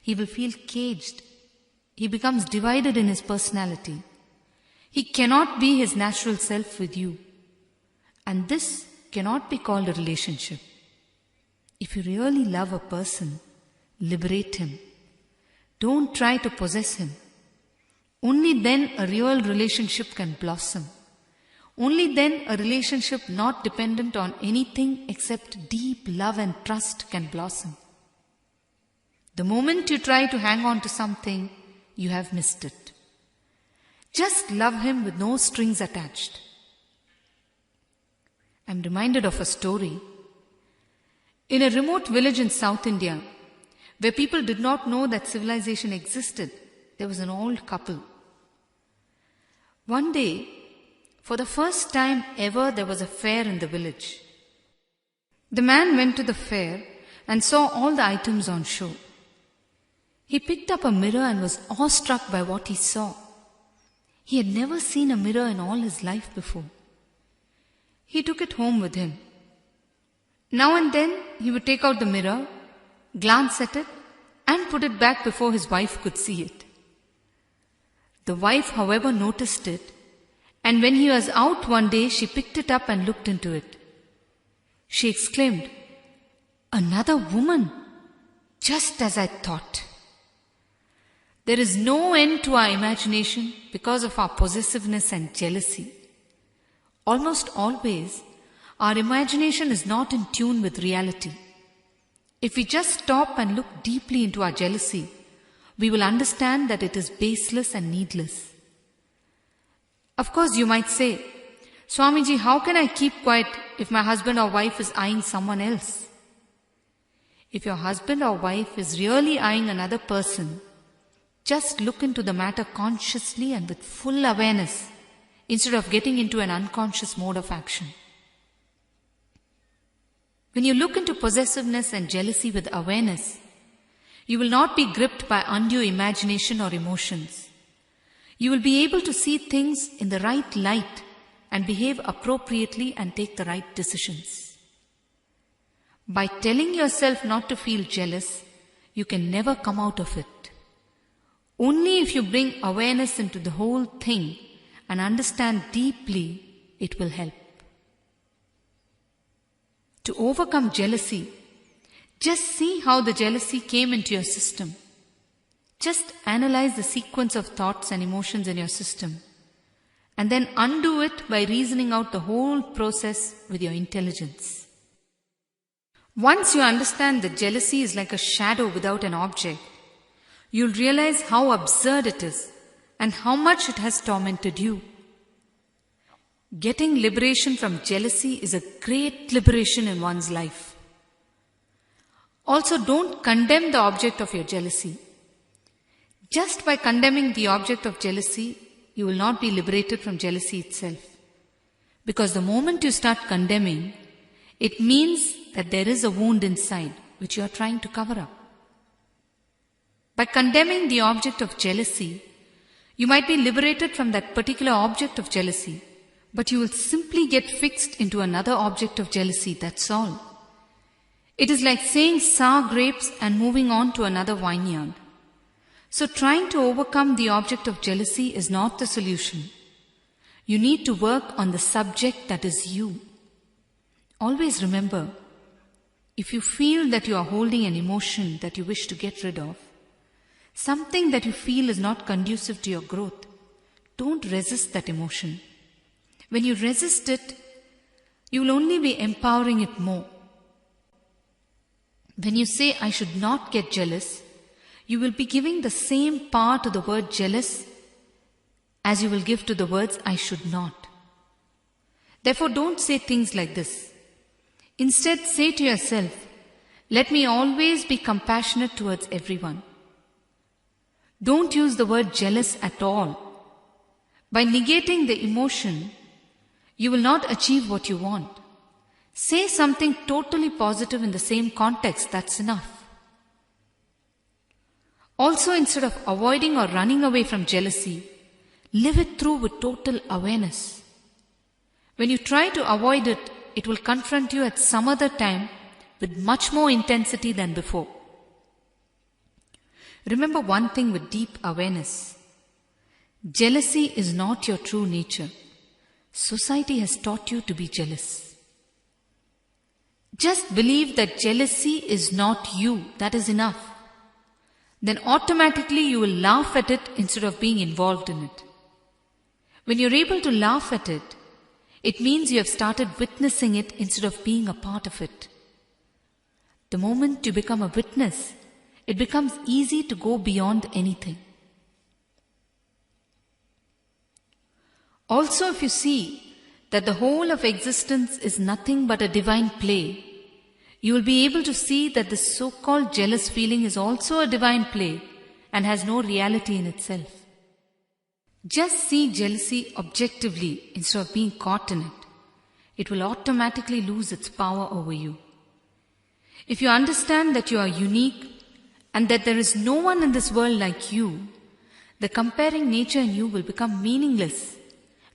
He will feel caged. He becomes divided in his personality. He cannot be his natural self with you. And this cannot be called a relationship. If you really love a person, liberate him. Don't try to possess him. Only then a real relationship can blossom. Only then a relationship not dependent on anything except deep love and trust can blossom. The moment you try to hang on to something, you have missed it. Just love him with no strings attached. I'm reminded of a story. In a remote village in South India, where people did not know that civilization existed, there was an old couple. One day, for the first time ever, there was a fair in the village. The man went to the fair and saw all the items on show. He picked up a mirror and was awestruck by what he saw. He had never seen a mirror in all his life before. He took it home with him. Now and then he would take out the mirror, glance at it, and put it back before his wife could see it. The wife, however, noticed it, and when he was out one day, she picked it up and looked into it. She exclaimed, "Another woman, just as I thought." There is no end to our imagination because of our possessiveness and jealousy. Almost always, our imagination is not in tune with reality. If we just stop and look deeply into our jealousy, we will understand that it is baseless and needless. Of course, you might say, "Swamiji, how can I keep quiet if my husband or wife is eyeing someone else?" If your husband or wife is really eyeing another person, just look into the matter consciously and with full awareness instead of getting into an unconscious mode of action. When you look into possessiveness and jealousy with awareness, you will not be gripped by undue imagination or emotions. You will be able to see things in the right light and behave appropriately and take the right decisions. By telling yourself not to feel jealous, you can never come out of it. Only if you bring awareness into the whole thing and understand deeply, it will help. To overcome jealousy, just see how the jealousy came into your system. Just analyze the sequence of thoughts and emotions in your system, and then undo it by reasoning out the whole process with your intelligence. Once you understand that jealousy is like a shadow without an object, you'll realize how absurd it is and how much it has tormented you. Getting liberation from jealousy is a great liberation in one's life. Also, don't condemn the object of your jealousy. Just by condemning the object of jealousy, you will not be liberated from jealousy itself. Because the moment you start condemning, it means that there is a wound inside which you are trying to cover up. By condemning the object of jealousy, you might be liberated from that particular object of jealousy, but you will simply get fixed into another object of jealousy, that's all. It is like saying sour grapes and moving on to another vineyard. So trying to overcome the object of jealousy is not the solution. You need to work on the subject that is you. Always remember, if you feel that you are holding an emotion that you wish to get rid of, something that you feel is not conducive to your growth, don't resist that emotion. When you resist it, you will only be empowering it more. When you say, "I should not get jealous," you will be giving the same power to the word jealous as you will give to the words I should not. Therefore, don't say things like this. Instead, say to yourself, let me always be compassionate towards everyone. Don't use the word jealous at all. By negating the emotion, you will not achieve what you want. Say something totally positive in the same context, that's enough. Also, instead of avoiding or running away from jealousy, live it through with total awareness. When you try to avoid it, it will confront you at some other time with much more intensity than before. Remember one thing with deep awareness. Jealousy is not your true nature. Society has taught you to be jealous. Just believe that jealousy is not you. That is enough. Then automatically you will laugh at it instead of being involved in it. When you're able to laugh at it, it means you have started witnessing it instead of being a part of it. The moment you become a witness, it becomes easy to go beyond anything. Also, if you see that the whole of existence is nothing but a divine play, you will be able to see that this so-called jealous feeling is also a divine play and has no reality in itself. Just see jealousy objectively instead of being caught in it. It will automatically lose its power over you. If you understand that you are unique and that there is no one in this world like you, the comparing nature in you will become meaningless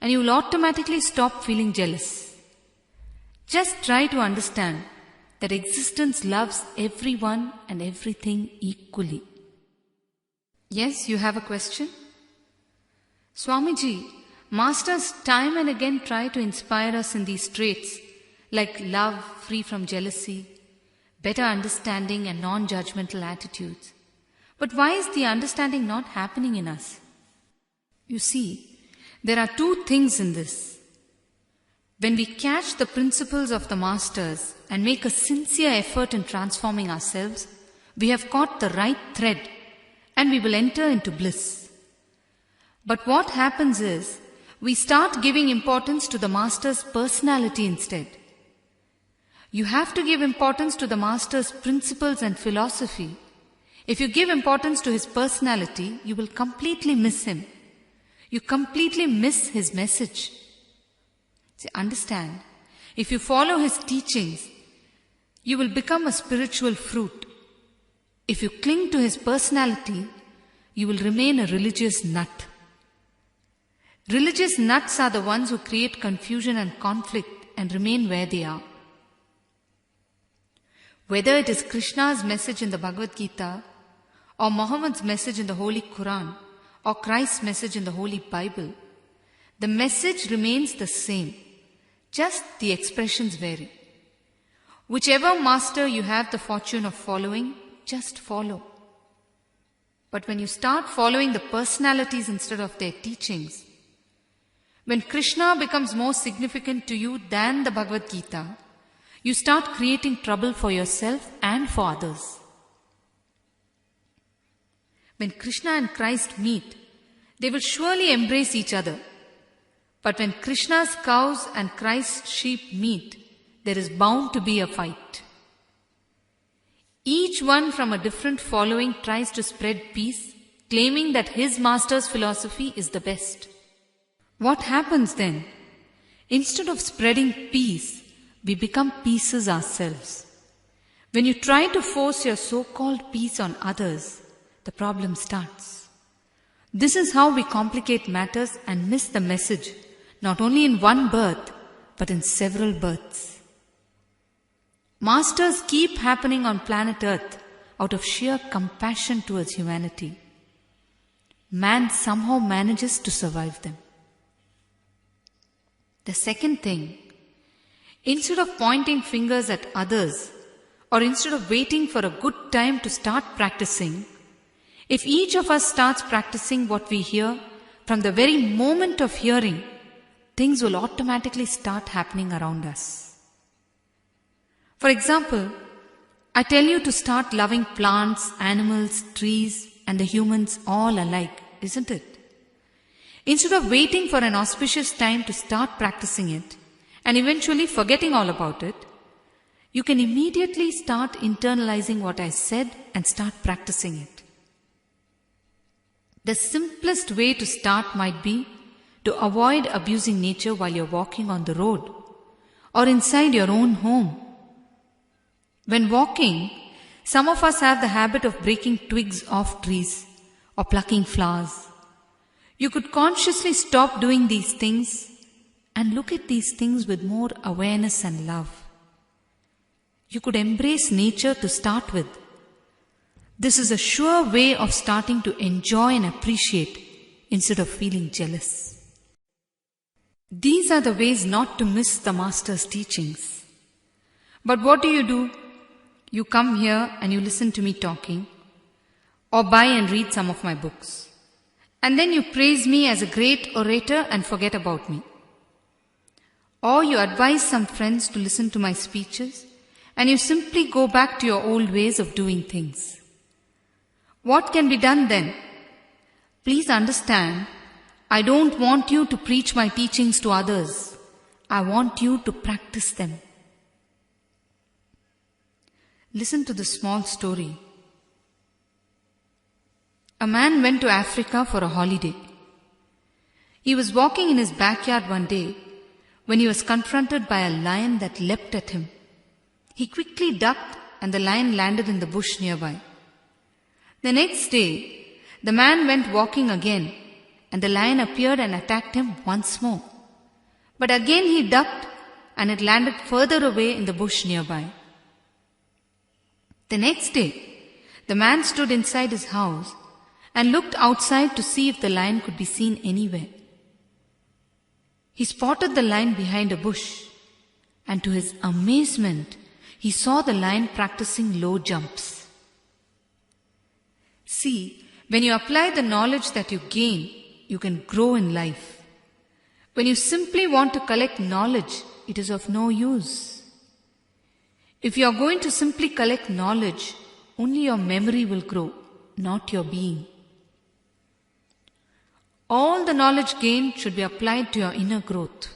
and you will automatically stop feeling jealous. Just try to understand that existence loves everyone and everything equally. Yes, you have a question? Swamiji, masters time and again try to inspire us in these traits like love free from jealousy, better understanding and non-judgmental attitudes. But why is the understanding not happening in us? You see, there are two things in this. When we catch the principles of the masters and make a sincere effort in transforming ourselves, we have caught the right thread and we will enter into bliss. But what happens is, we start giving importance to the master's personality instead. You have to give importance to the master's principles and philosophy. If you give importance to his personality, you will completely miss him. You completely miss his message. See, understand, if you follow his teachings, you will become a spiritual fruit. If you cling to his personality, you will remain a religious nut. Religious nuts are the ones who create confusion and conflict and remain where they are. Whether it is Krishna's message in the Bhagavad Gita, or Muhammad's message in the Holy Quran, or Christ's message in the Holy Bible, the message remains the same. Just the expressions vary. Whichever master you have the fortune of following, just follow. But when you start following the personalities instead of their teachings, when Krishna becomes more significant to you than the Bhagavad Gita, you start creating trouble for yourself and for others. When Krishna and Christ meet, they will surely embrace each other. But when Krishna's cows and Christ's sheep meet, there is bound to be a fight. Each one from a different following tries to spread peace, claiming that his master's philosophy is the best. What happens then? Instead of spreading peace, we become pieces ourselves. When you try to force your so-called peace on others, the problem starts. This is how we complicate matters and miss the message, not only in one birth, but in several births. Masters keep happening on planet Earth out of sheer compassion towards humanity. Man somehow manages to survive them. The second thing, instead of pointing fingers at others, or instead of waiting for a good time to start practicing, if each of us starts practicing what we hear, from the very moment of hearing, things will automatically start happening around us. For example, I tell you to start loving plants, animals, trees, and the humans all alike, isn't it? Instead of waiting for an auspicious time to start practicing it and eventually forgetting all about it, you can immediately start internalizing what I said and start practicing it. The simplest way to start might be to avoid abusing nature while you're walking on the road or inside your own home. When walking, some of us have the habit of breaking twigs off trees or plucking flowers. You could consciously stop doing these things and look at these things with more awareness and love. You could embrace nature to start with. This is a sure way of starting to enjoy and appreciate instead of feeling jealous. These are the ways not to miss the Master's teachings. But what do? You come here and you listen to me talking, or buy and read some of my books. And then you praise me as a great orator and forget about me. Or you advise some friends to listen to my speeches and you simply go back to your old ways of doing things. What can be done then? Please understand, I don't want you to preach my teachings to others. I want you to practice them. Listen to this small story. A man went to Africa for a holiday. He was walking in his backyard one day when he was confronted by a lion that leapt at him. He quickly ducked and the lion landed in the bush nearby. The next day, the man went walking again and the lion appeared and attacked him once more. But again he ducked and it landed further away in the bush nearby. The next day, the man stood inside his house and looked outside to see if the lion could be seen anywhere. He spotted the lion behind a bush, and to his amazement, he saw the lion practicing low jumps. See, when you apply the knowledge that you gain, you can grow in life. When you simply want to collect knowledge, it is of no use. If you are going to simply collect knowledge, only your memory will grow, not your being. All the knowledge gained should be applied to your inner growth.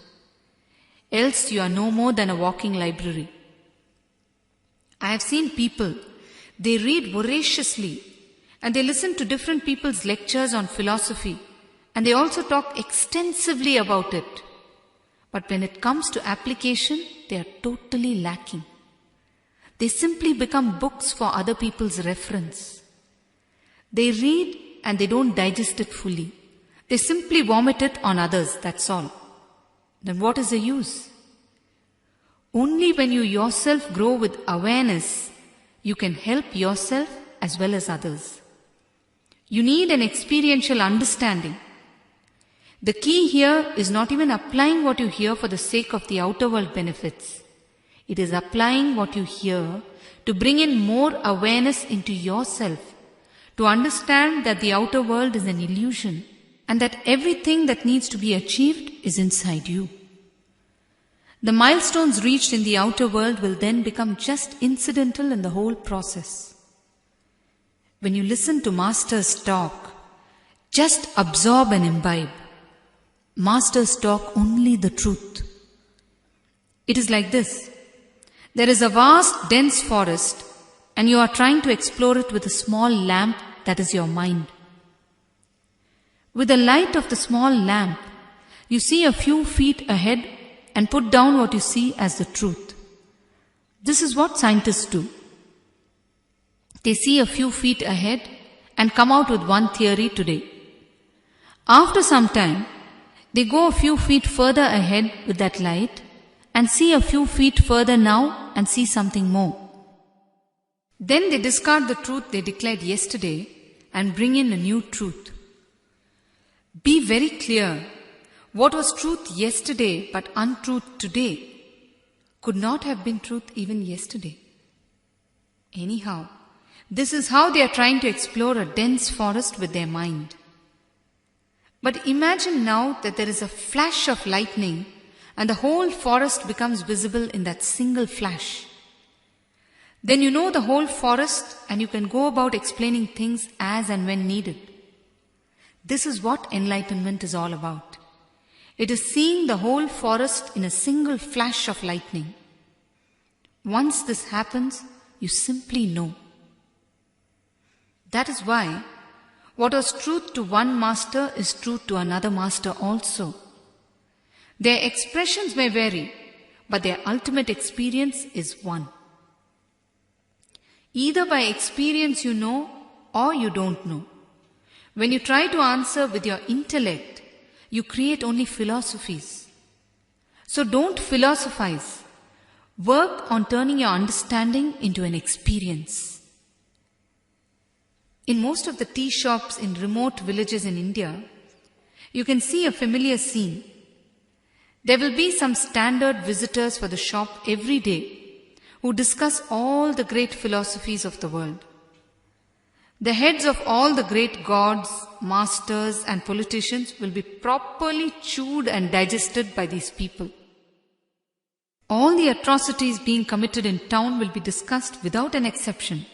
Else you are no more than a walking library. I have seen people, they read voraciously and they listen to different people's lectures on philosophy and they also talk extensively about it. But when it comes to application, they are totally lacking. They simply become books for other people's reference. They read and they don't digest it fully. They simply vomit it on others, that's all. Then what is the use? Only when you yourself grow with awareness, you can help yourself as well as others. You need an experiential understanding. The key here is not even applying what you hear for the sake of the outer world benefits. It is applying what you hear to bring in more awareness into yourself, to understand that the outer world is an illusion and that everything that needs to be achieved is inside you. The milestones reached in the outer world will then become just incidental in the whole process. When you listen to Masters talk, just absorb and imbibe. Masters talk only the truth. It is like this. There is a vast, dense forest and you are trying to explore it with a small lamp that is your mind. With the light of the small lamp, you see a few feet ahead and put down what you see as the truth. This is what scientists do. They see a few feet ahead and come out with one theory today. After some time, they go a few feet further ahead with that light and see a few feet further now and see something more. Then they discard the truth they declared yesterday and bring in a new truth. Be very clear. What was truth yesterday but untruth today could not have been truth even yesterday. Anyhow, this is how they are trying to explore a dense forest with their mind. But imagine now that there is a flash of lightning and the whole forest becomes visible in that single flash. Then you know the whole forest and you can go about explaining things as and when needed. This is what enlightenment is all about. It is seeing the whole forest in a single flash of lightning. Once this happens, you simply know. That is why what was truth to one master is truth to another master also. Their expressions may vary, but their ultimate experience is one. Either by experience you know or you don't know. When you try to answer with your intellect, you create only philosophies. So don't philosophize. Work on turning your understanding into an experience. In most of the tea shops in remote villages in India, you can see a familiar scene. There will be some standard visitors for the shop every day who discuss all the great philosophies of the world. The heads of all the great gods, masters and politicians will be properly chewed and digested by these people. All the atrocities being committed in town will be discussed without an exception.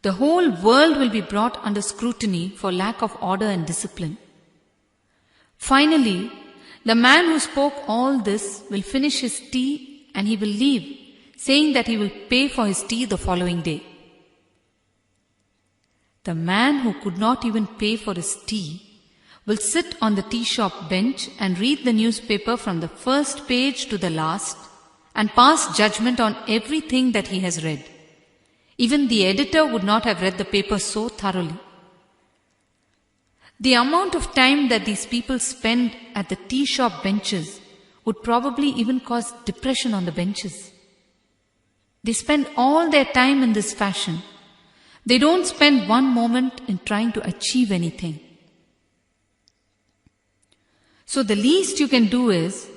The whole world will be brought under scrutiny for lack of order and discipline. Finally, the man who spoke all this will finish his tea and he will leave, saying that he will pay for his tea the following day. The man who could not even pay for his tea will sit on the tea shop bench and read the newspaper from the first page to the last and pass judgment on everything that he has read. Even the editor would not have read the paper so thoroughly. The amount of time that these people spend at the tea shop benches would probably even cause depression on the benches. They spend all their time in this fashion. They don't spend one moment in trying to achieve anything. So the least you can do is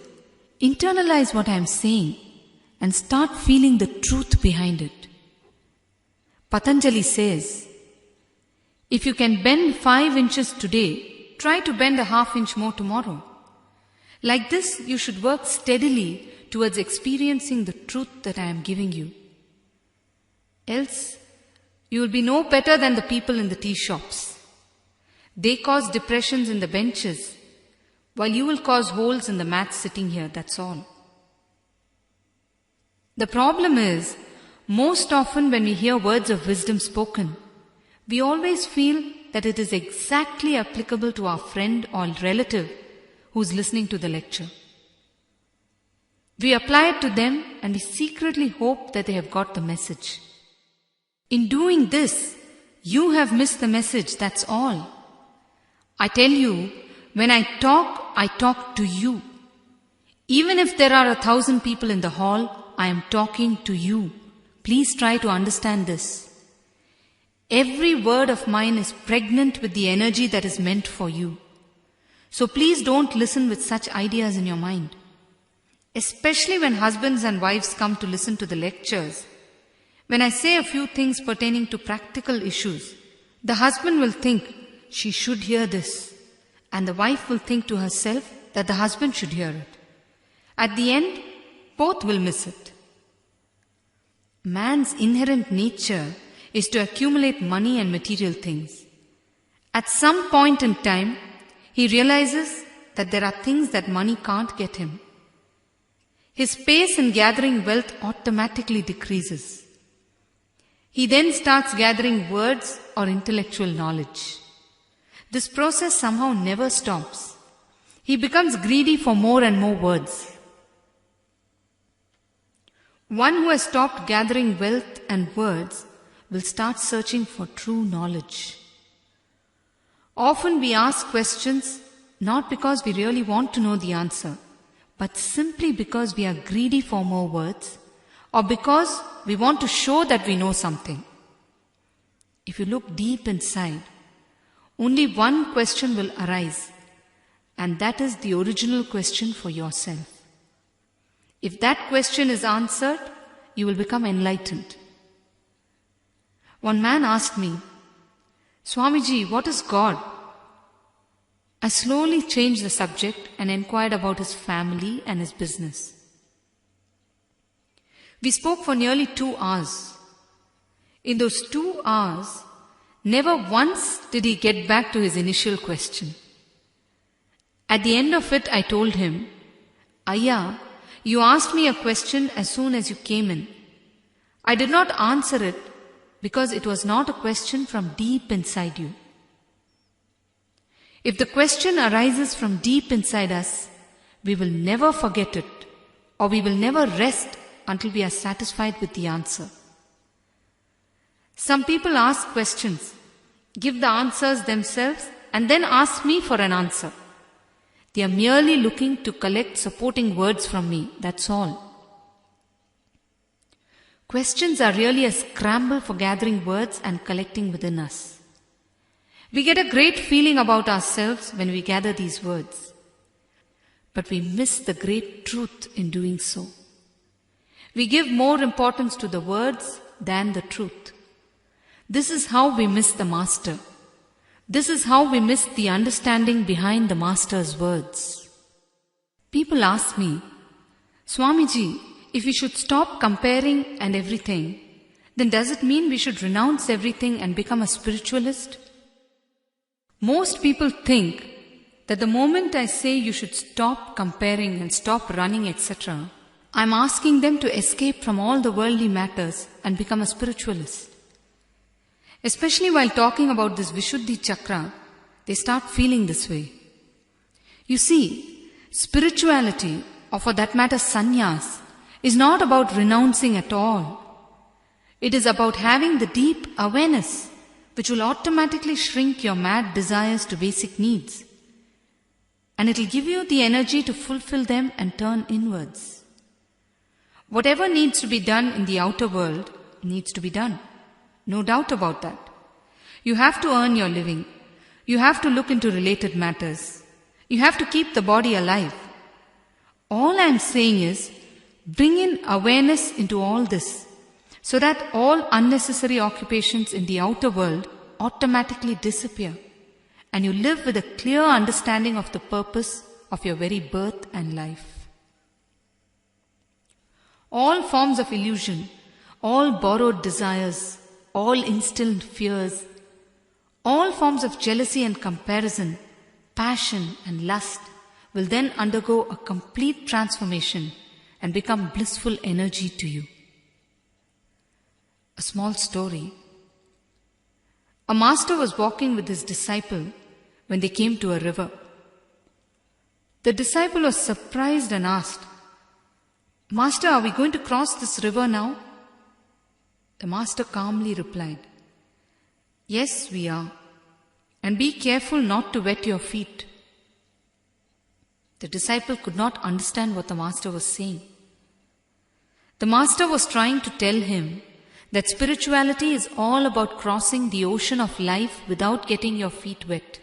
internalize what I am saying and start feeling the truth behind it. Patanjali says, if you can bend 5 inches today, try to bend a half inch more tomorrow. Like this, you should work steadily towards experiencing the truth that I am giving you. Else, you will be no better than the people in the tea shops. They cause depressions in the benches, while you will cause holes in the mats sitting here, that's all. The problem is, most often when we hear words of wisdom spoken, we always feel that it is exactly applicable to our friend or relative who is listening to the lecture. We apply it to them and we secretly hope that they have got the message. In doing this, you have missed the message, that's all. I tell you, when I talk to you. Even if there are 1,000 people in the hall, I am talking to you. Please try to understand this. Every word of mine is pregnant with the energy that is meant for you. So please don't listen with such ideas in your mind. Especially when husbands and wives come to listen to the lectures. When I say a few things pertaining to practical issues, the husband will think, she should hear this. And the wife will think to herself that the husband should hear it. At the end, both will miss it. Man's inherent nature is to accumulate money and material things. At some point in time, he realizes that there are things that money can't get him. His pace in gathering wealth automatically decreases. He then starts gathering words or intellectual knowledge. This process somehow never stops. He becomes greedy for more and more words. One who has stopped gathering wealth and words will start searching for true knowledge. Often we ask questions not because we really want to know the answer, but simply because we are greedy for more words or because we want to show that we know something. If you look deep inside, only one question will arise, and that is the original question for yourself. If that question is answered, you will become enlightened. One man asked me, Swamiji, what is God? I slowly changed the subject and inquired about his family and his business. We spoke for nearly 2 hours. In those 2 hours, never once did he get back to his initial question. At the end of it, I told him, "Ayya, you asked me a question as soon as you came in. I did not answer it because it was not a question from deep inside you. If the question arises from deep inside us, we will never forget it, or we will never rest until we are satisfied with the answer." Some people ask questions, give the answers themselves, and then ask me for an answer. They are merely looking to collect supporting words from me, that's all. Questions are really a scramble for gathering words and collecting within us. We get a great feeling about ourselves when we gather these words, but we miss the great truth in doing so. We give more importance to the words than the truth. This is how we miss the Master. This is how we miss the understanding behind the Master's words. People ask me, "Swamiji, if we should stop comparing and everything, then does it mean we should renounce everything and become a spiritualist?" Most people think that the moment I say you should stop comparing and stop running, etc., I'm asking them to escape from all the worldly matters and become a spiritualist. Especially while talking about this Vishuddhi Chakra, they start feeling this way. You see, spirituality, or for that matter sannyas, is not about renouncing at all. It is about having the deep awareness which will automatically shrink your mad desires to basic needs. And it will give you the energy to fulfill them and turn inwards. Whatever needs to be done in the outer world needs to be done. No doubt about that. You have to earn your living. You have to look into related matters. You have to keep the body alive. All I am saying is, bring in awareness into all this, so that all unnecessary occupations in the outer world automatically disappear, and you live with a clear understanding of the purpose of your very birth and life. All forms of illusion, all borrowed desires, all instilled fears, all forms of jealousy and comparison, passion and lust will then undergo a complete transformation and become blissful energy to you. A small story. A master was walking with his disciple when they came to a river. The disciple was surprised and asked, "Master, are we going to cross this river now?" The master calmly replied, "Yes, we are. And be careful not to wet your feet." The disciple could not understand what the master was saying. The master was trying to tell him that spirituality is all about crossing the ocean of life without getting your feet wet.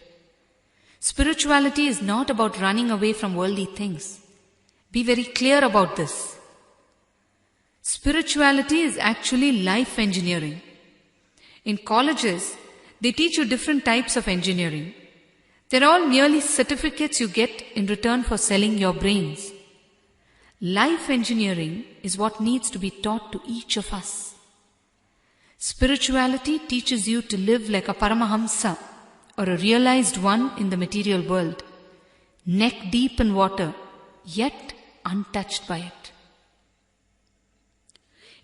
Spirituality is not about running away from worldly things. Be very clear about this. Spirituality is actually life engineering. In colleges, they teach you different types of engineering. They're all merely certificates you get in return for selling your brains. Life engineering is what needs to be taught to each of us. Spirituality teaches you to live like a Paramahamsa, or a realized one in the material world, neck deep in water, yet untouched by it.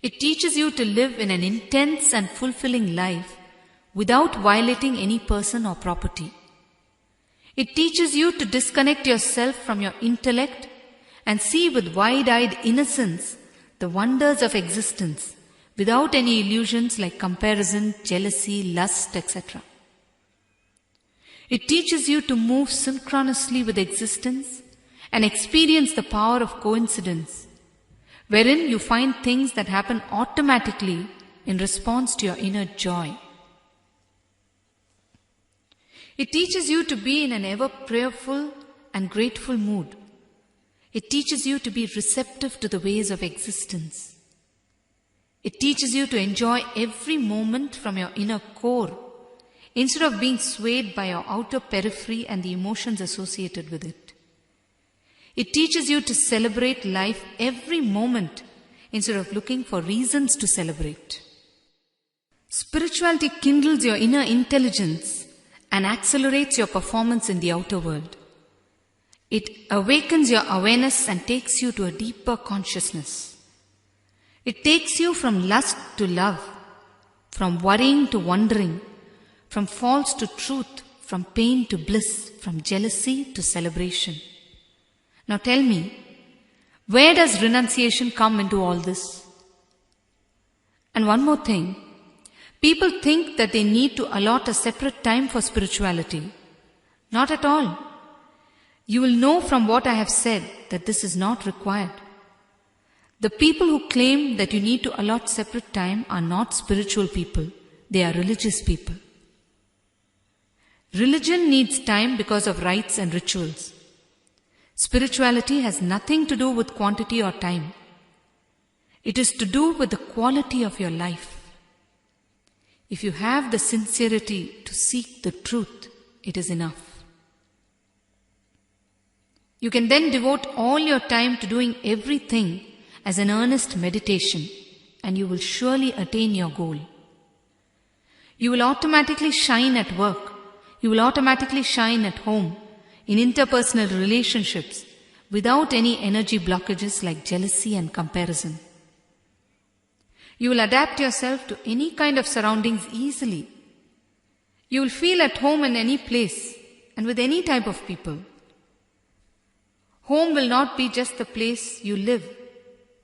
It teaches you to live in an intense and fulfilling life without violating any person or property. It teaches you to disconnect yourself from your intellect and see with wide-eyed innocence the wonders of existence without any illusions like comparison, jealousy, lust, etc. It teaches you to move synchronously with existence and experience the power of coincidence, wherein you find things that happen automatically in response to your inner joy. It teaches you to be in an ever prayerful and grateful mood. It teaches you to be receptive to the ways of existence. It teaches you to enjoy every moment from your inner core, instead of being swayed by your outer periphery and the emotions associated with it. It teaches you to celebrate life every moment instead of looking for reasons to celebrate. Spirituality kindles your inner intelligence and accelerates your performance in the outer world. It awakens your awareness and takes you to a deeper consciousness. It takes you from lust to love, from worrying to wondering, from false to truth, from pain to bliss, from jealousy to celebration. Now tell me, where does renunciation come into all this? And one more thing, people think that they need to allot a separate time for spirituality. Not at all. You will know from what I have said that this is not required. The people who claim that you need to allot separate time are not spiritual people. They are religious people. Religion needs time because of rites and rituals. Spirituality has nothing to do with quantity or time. It is to do with the quality of your life. If you have the sincerity to seek the truth, it is enough. You can then devote all your time to doing everything as an earnest meditation, and you will surely attain your goal. You will automatically shine at work. You will automatically shine at home, in interpersonal relationships, without any energy blockages like jealousy and comparison. You will adapt yourself to any kind of surroundings easily. You will feel at home in any place and with any type of people. Home will not be just the place you live,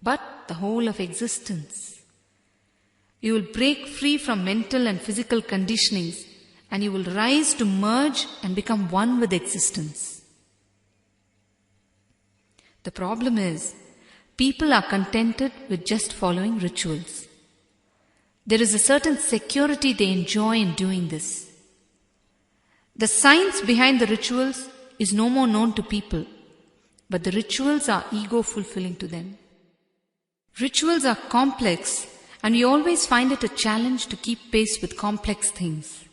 but the whole of existence. You will break free from mental and physical conditionings, and you will rise to merge and become one with existence. The problem is, people are contented with just following rituals. There is a certain security they enjoy in doing this. The science behind the rituals is no more known to people, but the rituals are ego-fulfilling to them. Rituals are complex, and we always find it a challenge to keep pace with complex things.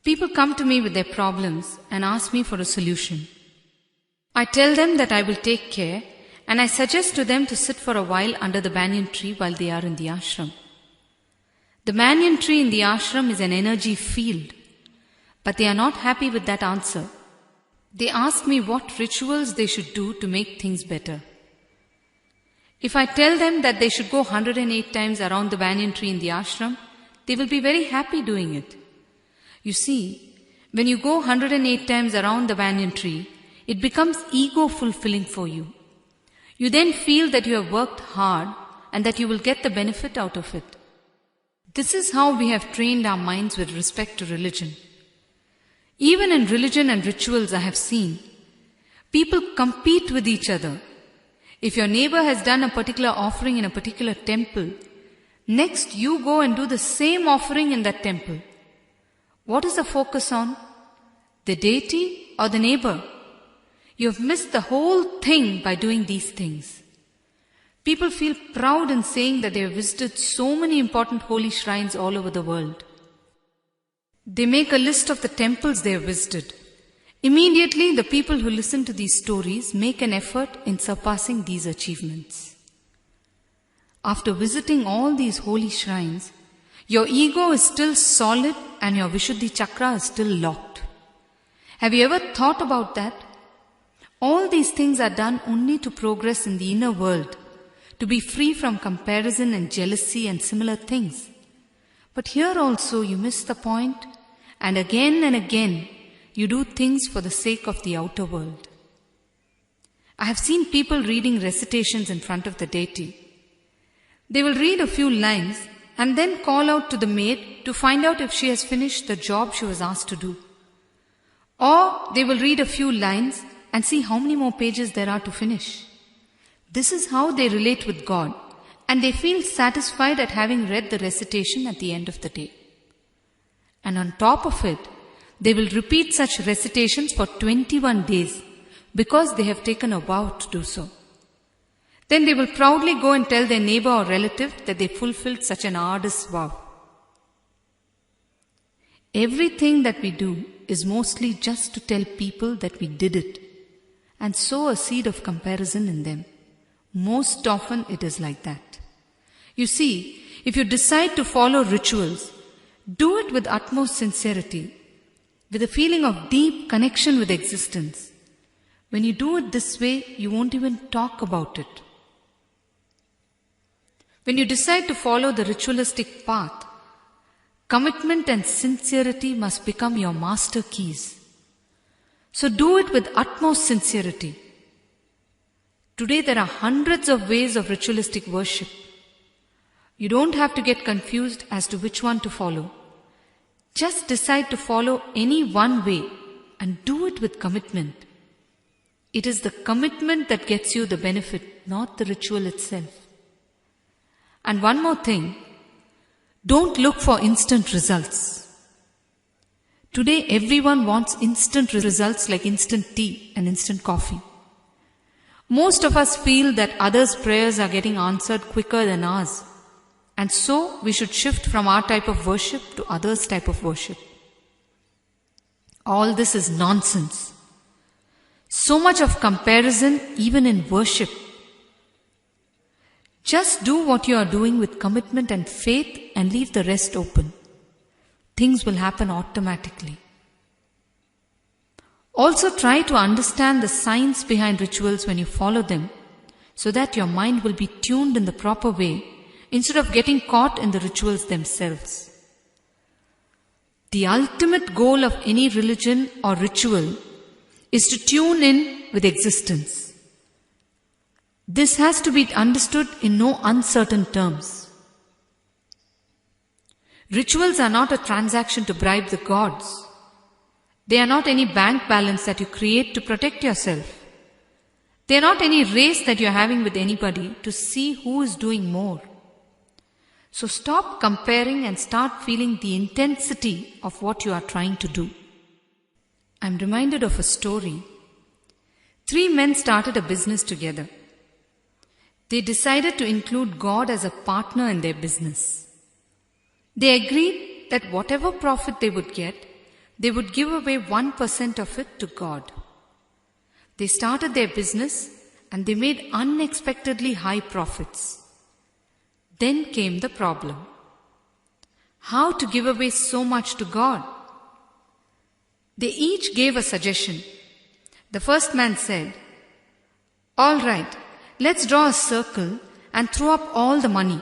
People come to me with their problems and ask me for a solution. I tell them that I will take care, and I suggest to them to sit for a while under the banyan tree while they are in the ashram. The banyan tree in the ashram is an energy field, but they are not happy with that answer. They ask me what rituals they should do to make things better. If I tell them that they should go 108 times around the banyan tree in the ashram, they will be very happy doing it. You see, when you go 108 times around the banyan tree, it becomes ego-fulfilling for you. You then feel that you have worked hard and that you will get the benefit out of it. This is how we have trained our minds with respect to religion. Even in religion and rituals, I have seen people compete with each other. If your neighbor has done a particular offering in a particular temple, next you go and do the same offering in that temple. What is the focus on? The deity or the neighbor? You have missed the whole thing by doing these things. People feel proud in saying that they have visited so many important holy shrines all over the world. They make a list of the temples they have visited. Immediately, the people who listen to these stories make an effort in surpassing these achievements. After visiting all these holy shrines, your ego is still solid and your Vishuddhi Chakra is still locked. Have you ever thought about that? All these things are done only to progress in the inner world, to be free from comparison and jealousy and similar things. But here also you miss the point, and again you do things for the sake of the outer world. I have seen people reading recitations in front of the deity. They will read a few lines and then call out to the maid to find out if she has finished the job she was asked to do. Or they will read a few lines and see how many more pages there are to finish. This is how they relate with God, and they feel satisfied at having read the recitation at the end of the day. And on top of it, they will repeat such recitations for 21 days because they have taken a vow to do so. Then they will proudly go and tell their neighbor or relative that they fulfilled such an arduous vow. Everything that we do is mostly just to tell people that we did it and sow a seed of comparison in them. Most often it is like that. You see, if you decide to follow rituals, do it with utmost sincerity, with a feeling of deep connection with existence. When you do it this way, you won't even talk about it. When you decide to follow the ritualistic path, commitment and sincerity must become your master keys. So do it with utmost sincerity. Today there are hundreds of ways of ritualistic worship. You don't have to get confused as to which one to follow. Just decide to follow any one way and do it with commitment. It is the commitment that gets you the benefit, not the ritual itself. And one more thing, don't look for instant results. Today everyone wants instant results like instant tea and instant coffee. Most of us feel that others' prayers are getting answered quicker than ours. And so we should shift from our type of worship to others' type of worship. All this is nonsense. So much of comparison even in worship. Just do what you are doing with commitment and faith and leave the rest open. Things will happen automatically. Also try to understand the science behind rituals when you follow them, so that your mind will be tuned in the proper way instead of getting caught in the rituals themselves. The ultimate goal of any religion or ritual is to tune in with existence. This has to be understood in no uncertain terms. Rituals are not a transaction to bribe the gods. They are not any bank balance that you create to protect yourself. They are not any race that you are having with anybody to see who is doing more. So stop comparing and start feeling the intensity of what you are trying to do. I am reminded of a story. 3 men started a business together. They decided to include God as a partner in their business. They agreed that whatever profit they would get, they would give away 1% of it to God. They started their business and they made unexpectedly high profits. Then came the problem. How to give away so much to God? They each gave a suggestion. The first man said, "All right, let's draw a circle and throw up all the money.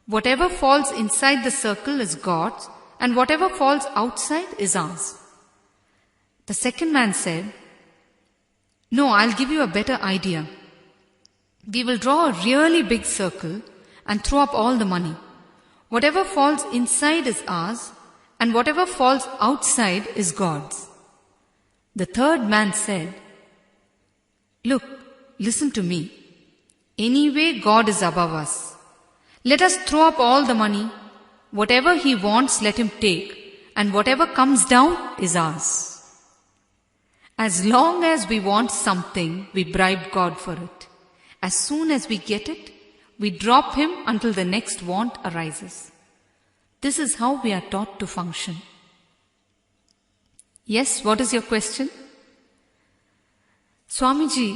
Whatever falls inside the circle is God's, and whatever falls outside is ours." The second man said, "No, I'll give you a better idea. We will draw a really big circle and throw up all the money. Whatever falls inside is ours, and whatever falls outside is God's." The third man said, "Look, listen to me. Anyway, God is above us. Let us throw up all the money. Whatever He wants, let Him take, and whatever comes down is ours. As long as we want something, we bribe God for it. As soon as we get it, we drop Him until the next want arises. This is how we are taught to function." Yes, what is your question? Swamiji,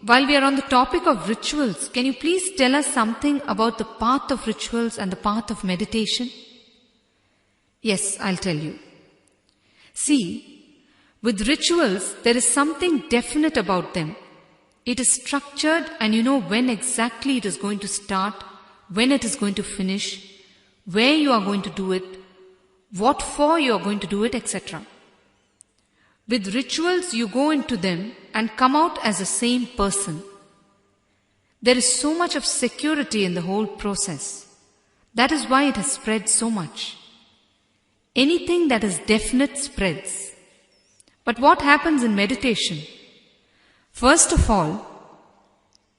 while we are on the topic of rituals, can you please tell us something about the path of rituals and the path of meditation? Yes, I'll tell you. See, with rituals, there is something definite about them. It is structured and you know when exactly it is going to start, when it is going to finish, where you are going to do it, what for you are going to do it, etc. With rituals, you go into them and come out as the same person. There is so much of security in the whole process. That is why it has spread so much. Anything that is definite spreads. But what happens in meditation? First of all,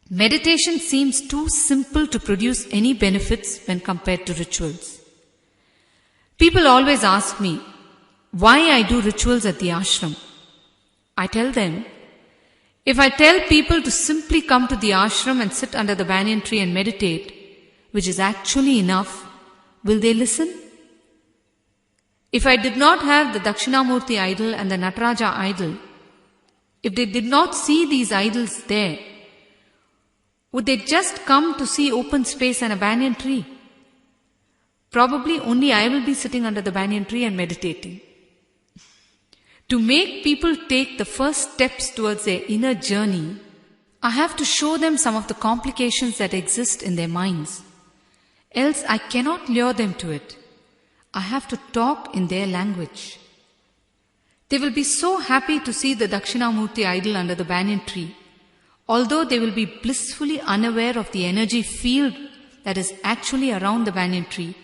meditation seems too simple to produce any benefits when compared to rituals. People always ask me why I do rituals at the ashram. I tell them, if I tell people to simply come to the ashram and sit under the banyan tree and meditate, which is actually enough, will they listen? If I did not have the Dakshinamurti idol and the Nataraja idol, if they did not see these idols there, Would they just come to see open space and a banyan tree? Probably only I will be sitting under the banyan tree and meditating. To make people take the first steps towards their inner journey, I have to show them some of the complications that exist in their minds. Else I cannot lure them to it. I have to talk in their language. They will be so happy to see the Dakshinamurti idol under the banyan tree, although they will be blissfully unaware of the energy field that is actually around the banyan tree,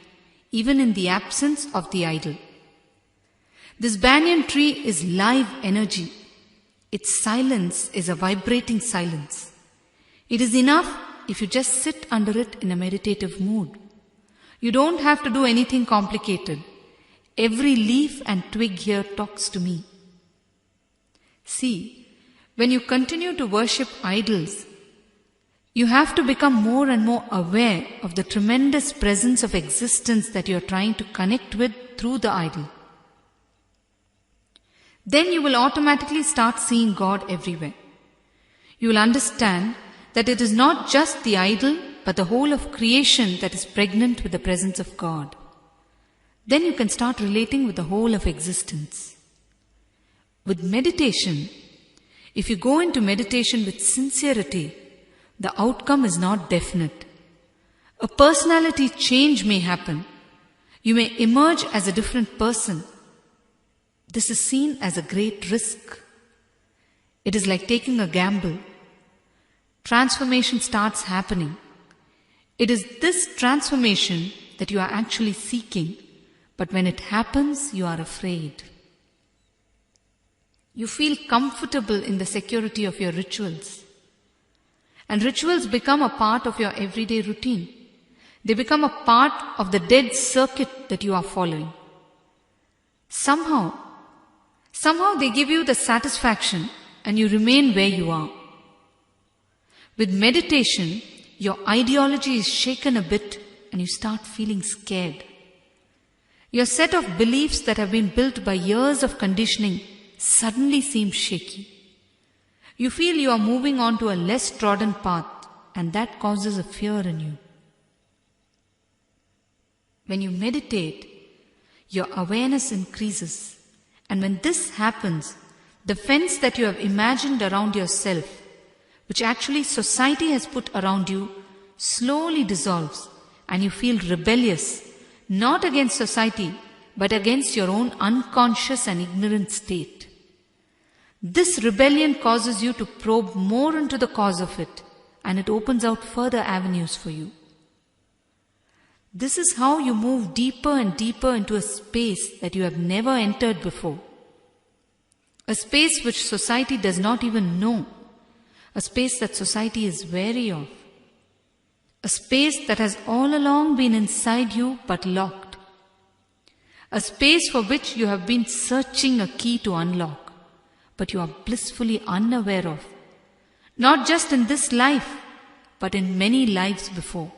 even in the absence of the idol. This banyan tree is live energy. Its silence is a vibrating silence. It is enough if you just sit under it in a meditative mood. You don't have to do anything complicated. Every leaf and twig here talks to me. See, when you continue to worship idols, you have to become more and more aware of the tremendous presence of existence that you are trying to connect with through the idol. Then you will automatically start seeing God everywhere. You will understand that it is not just the idol, but the whole of creation that is pregnant with the presence of God. Then you can start relating with the whole of existence. With meditation, if you go into meditation with sincerity, the outcome is not definite. A personality change may happen. You may emerge as a different person. This is seen as a great risk. It is like taking a gamble. Transformation starts happening. It is this transformation that you are actually seeking, but when it happens, you are afraid. You feel comfortable in the security of your rituals. And rituals become a part of your everyday routine. They become a part of the dead circuit that you are following. Somehow they give you the satisfaction and you remain where you are. With meditation, your ideology is shaken a bit and you start feeling scared. Your set of beliefs that have been built by years of conditioning suddenly seem shaky. You feel you are moving on to a less trodden path, and that causes a fear in you. When you meditate, your awareness increases, and when this happens, the fence that you have imagined around yourself, which actually society has put around you, slowly dissolves, and you feel rebellious, not against society, but against your own unconscious and ignorant state. This rebellion causes you to probe more into the cause of it, and it opens out further avenues for you. This is how you move deeper and deeper into a space that you have never entered before. A space which society does not even know. A space that society is wary of. A space that has all along been inside you but locked. A space for which you have been searching a key to unlock, but you are blissfully unaware of, not just in this life, but in many lives before.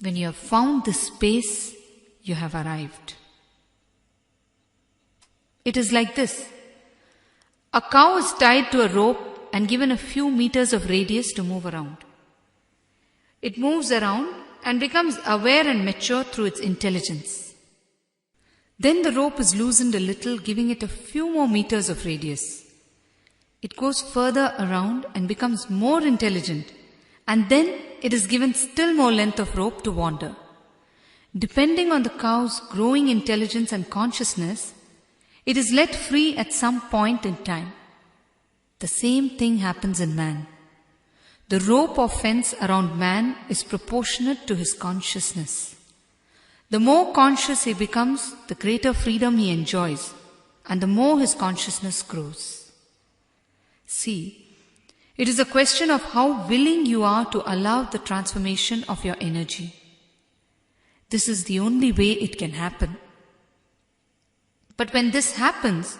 When you have found this space, you have arrived. It is like this. A cow is tied to a rope and given a few meters of radius to move around. It moves around and becomes aware and mature through its intelligence. Then the rope is loosened a little, giving it a few more meters of radius. It goes further around and becomes more intelligent, and then it is given still more length of rope to wander. Depending on the cow's growing intelligence and consciousness, it is let free at some point in time. The same thing happens in man. The rope or fence around man is proportionate to his consciousness. The more conscious he becomes, the greater freedom he enjoys, and the more his consciousness grows. See, it is a question of how willing you are to allow the transformation of your energy. This is the only way it can happen. But when this happens,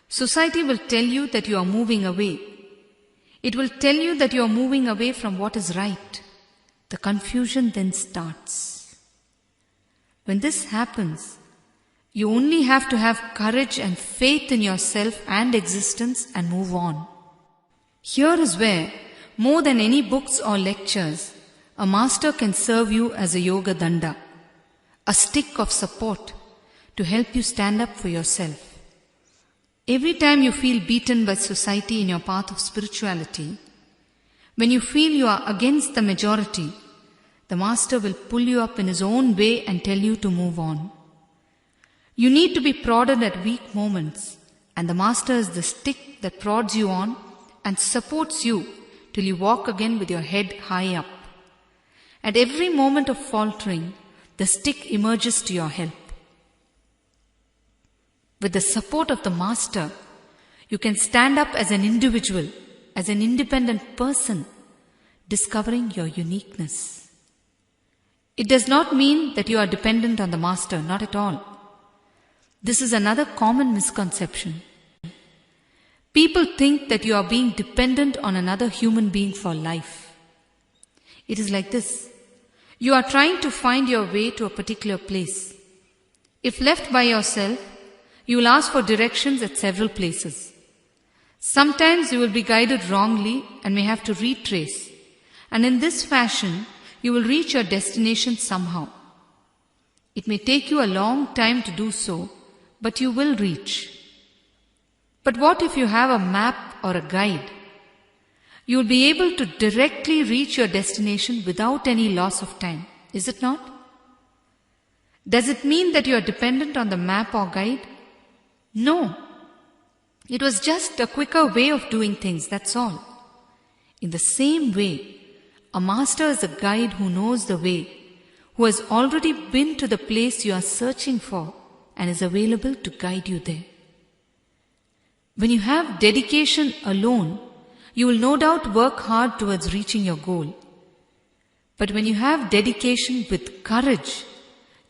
society will tell you that you are moving away. It will tell you that you are moving away from what is right. The confusion then starts. When this happens, you only have to have courage and faith in yourself and existence and move on. Here is where, more than any books or lectures, a master can serve you as a yoga danda, a stick of support to help you stand up for yourself. Every time you feel beaten by society in your path of spirituality, when you feel you are against the majority, the master will pull you up in his own way and tell you to move on. You need to be prodded at weak moments, and the master is the stick that prods you on and supports you till you walk again with your head high up. At every moment of faltering, the stick emerges to your help. With the support of the master, you can stand up as an individual, as an independent person, discovering your uniqueness. It does not mean that you are dependent on the master, not at all. This is another common misconception. People think that you are being dependent on another human being for life. It is like this. You are trying to find your way to a particular place. If left by yourself, you will ask for directions at several places. Sometimes you will be guided wrongly and may have to retrace. And in this fashion, you will reach your destination somehow. It may take you a long time to do so, but you will reach. But what if you have a map or a guide? You will be able to directly reach your destination without any loss of time, is it not? Does it mean that you are dependent on the map or guide? No. It was just a quicker way of doing things, that's all. In the same way, a master is a guide who knows the way, who has already been to the place you are searching for and is available to guide you there. When you have dedication alone, you will no doubt work hard towards reaching your goal. But when you have dedication with courage,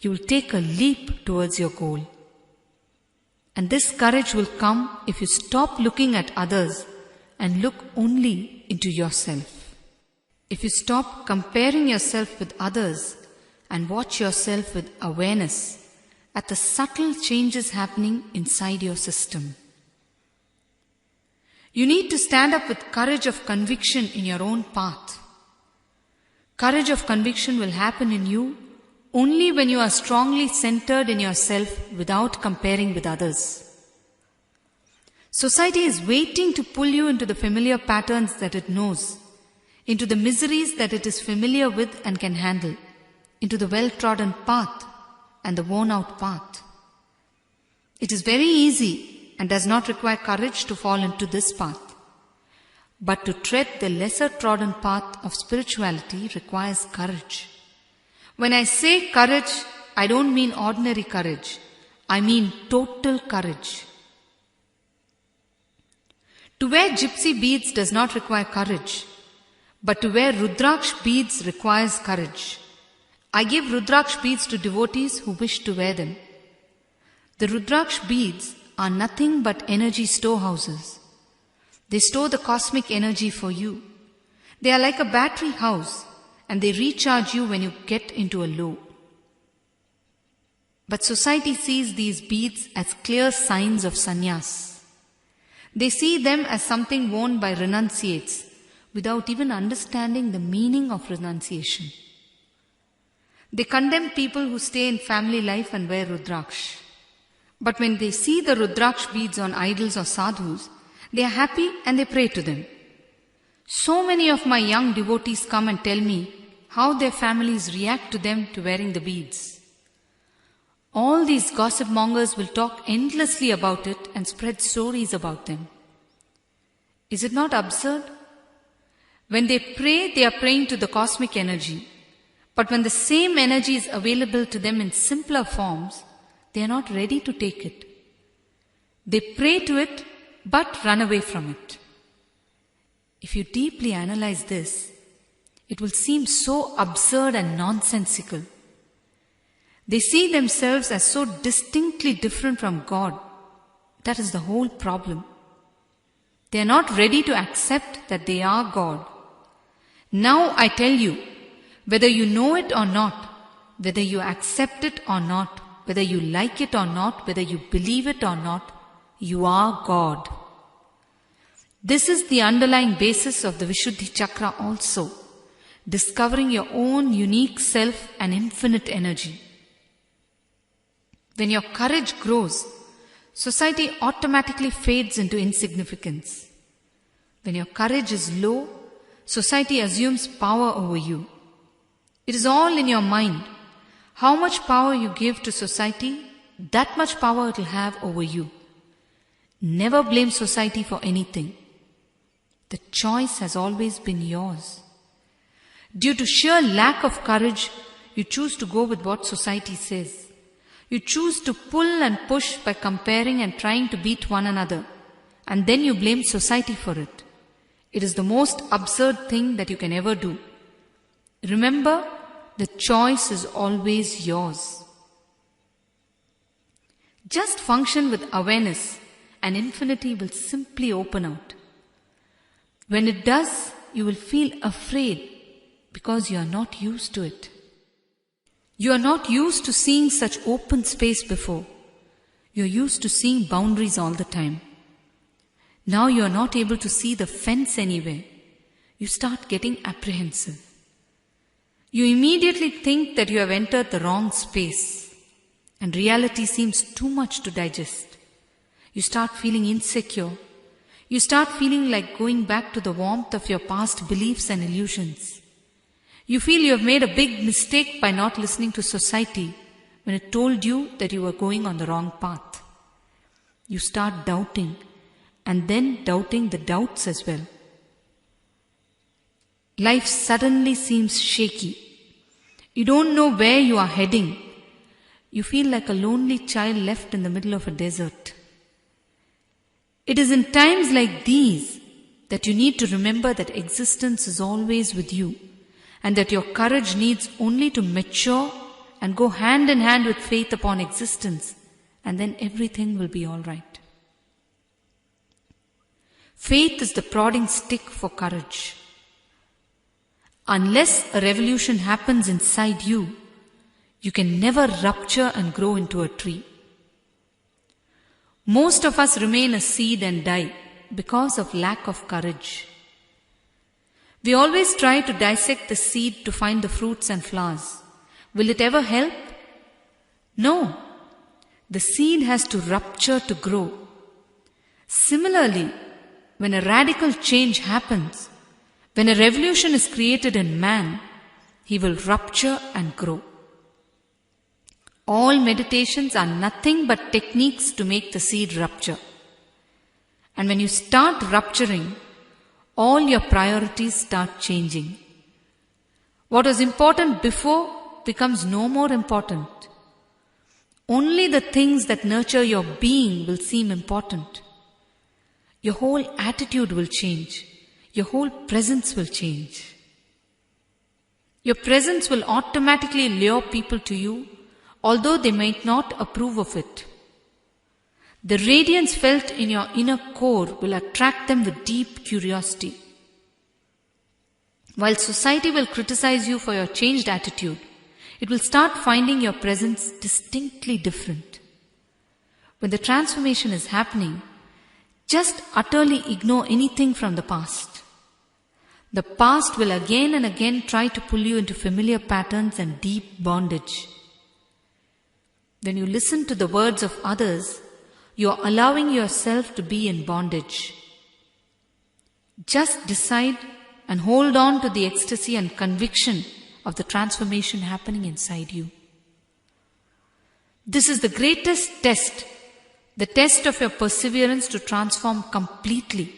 you will take a leap towards your goal. And this courage will come if you stop looking at others and look only into yourself. If you stop comparing yourself with others and watch yourself with awareness at the subtle changes happening inside your system. You need to stand up with courage of conviction in your own path. Courage of conviction will happen in you only when you are strongly centered in yourself without comparing with others. Society is waiting to pull you into the familiar patterns that it knows, into the miseries that it is familiar with and can handle, into the well-trodden path and the worn-out path. It is very easy and does not require courage to fall into this path. But to tread the lesser-trodden path of spirituality requires courage. When I say courage, I don't mean ordinary courage. I mean total courage. To wear gypsy beads does not require courage, but to wear Rudraksh beads requires courage. I give Rudraksh beads to devotees who wish to wear them. The Rudraksh beads are nothing but energy storehouses. They store the cosmic energy for you. They are like a battery house, and they recharge you when you get into a low. But society sees these beads as clear signs of sannyas. They see them as something worn by renunciates without even understanding the meaning of renunciation. They condemn people who stay in family life and wear Rudraksh. But when they see the Rudraksh beads on idols or sadhus, they are happy and they pray to them. So many of my young devotees come and tell me how their families react to them to wearing the beads. All these gossip mongers will talk endlessly about it and spread stories about them. Is it not absurd? When they pray, they are praying to the cosmic energy. But when the same energy is available to them in simpler forms, they are not ready to take it. They pray to it, but run away from it. If you deeply analyze this, it will seem so absurd and nonsensical. They see themselves as so distinctly different from God. That is the whole problem. They are not ready to accept that they are God. Now I tell you, whether you know it or not, whether you accept it or not, whether you like it or not, whether you believe it or not, you are God. This is the underlying basis of the Vishuddhi Chakra also, discovering your own unique self and infinite energy. When your courage grows, society automatically fades into insignificance. When your courage is low, society assumes power over you. It is all in your mind. How much power you give to society, that much power it will have over you. Never blame society for anything. The choice has always been yours. Due to sheer lack of courage, you choose to go with what society says. You choose to pull and push by comparing and trying to beat one another, and then you blame society for it. It is the most absurd thing that you can ever do. Remember, the choice is always yours. Just function with awareness and infinity will simply open out. When it does, you will feel afraid because you are not used to it. You are not used to seeing such open space before. You are used to seeing boundaries all the time. Now you are not able to see the fence anywhere. You start getting apprehensive. You immediately think that you have entered the wrong space, and reality seems too much to digest. You start feeling insecure. You start feeling like going back to the warmth of your past beliefs and illusions. You feel you have made a big mistake by not listening to society when it told you that you were going on the wrong path. You start doubting, and then doubting the doubts as well. Life suddenly seems shaky. You don't know where you are heading. You feel like a lonely child left in the middle of a desert. It is in times like these that you need to remember that existence is always with you, and that your courage needs only to mature and go hand in hand with faith upon existence, and then everything will be all right. Faith is the prodding stick for courage. Unless a revolution happens inside you, you can never rupture and grow into a tree. Most of us remain a seed and die because of lack of courage. We always try to dissect the seed to find the fruits and flowers. Will it ever help? No. The seed has to rupture to grow. Similarly, when a radical change happens, when a revolution is created in man, he will rupture and grow. All meditations are nothing but techniques to make the seed rupture. And when you start rupturing, all your priorities start changing. What was important before becomes no more important. Only the things that nurture your being will seem important. Your whole attitude will change. Your whole presence will change. Your presence will automatically lure people to you, although they might not approve of it. The radiance felt in your inner core will attract them with deep curiosity. While society will criticize you for your changed attitude, it will start finding your presence distinctly different. When the transformation is happening, just utterly ignore anything from the past. The past will again and again try to pull you into familiar patterns and deep bondage. When you listen to the words of others, you are allowing yourself to be in bondage. Just decide and hold on to the ecstasy and conviction of the transformation happening inside you. This is the greatest test, the test of your perseverance to transform completely.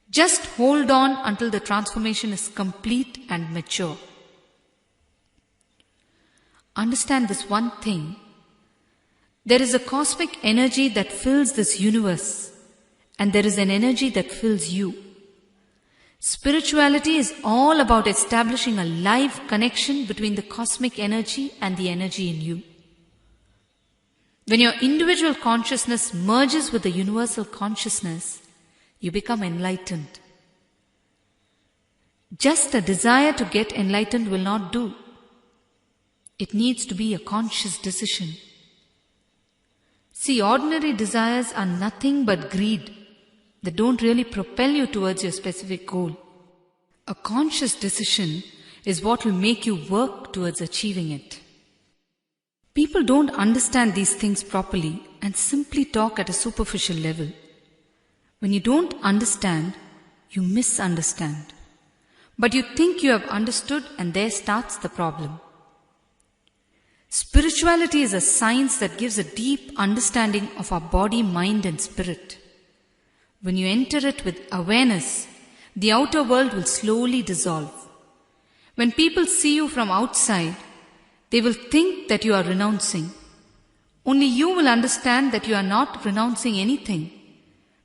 Just hold on until the transformation is complete and mature. Understand this one thing. There is a cosmic energy that fills this universe, and there is an energy that fills you. Spirituality is all about establishing a live connection between the cosmic energy and the energy in you. When your individual consciousness merges with the universal consciousness, you become enlightened. Just a desire to get enlightened will not do. It needs to be a conscious decision. See, ordinary desires are nothing but greed. that don't really propel you towards your specific goal. A conscious decision is what will make you work towards achieving it. People don't understand these things properly and simply talk at a superficial level. When you don't understand, you misunderstand. But you think you have understood, and there starts the problem. Spirituality is a science that gives a deep understanding of our body, mind and spirit. When you enter it with awareness, the outer world will slowly dissolve. When people see you from outside, they will think that you are renouncing. Only you will understand that you are not renouncing anything.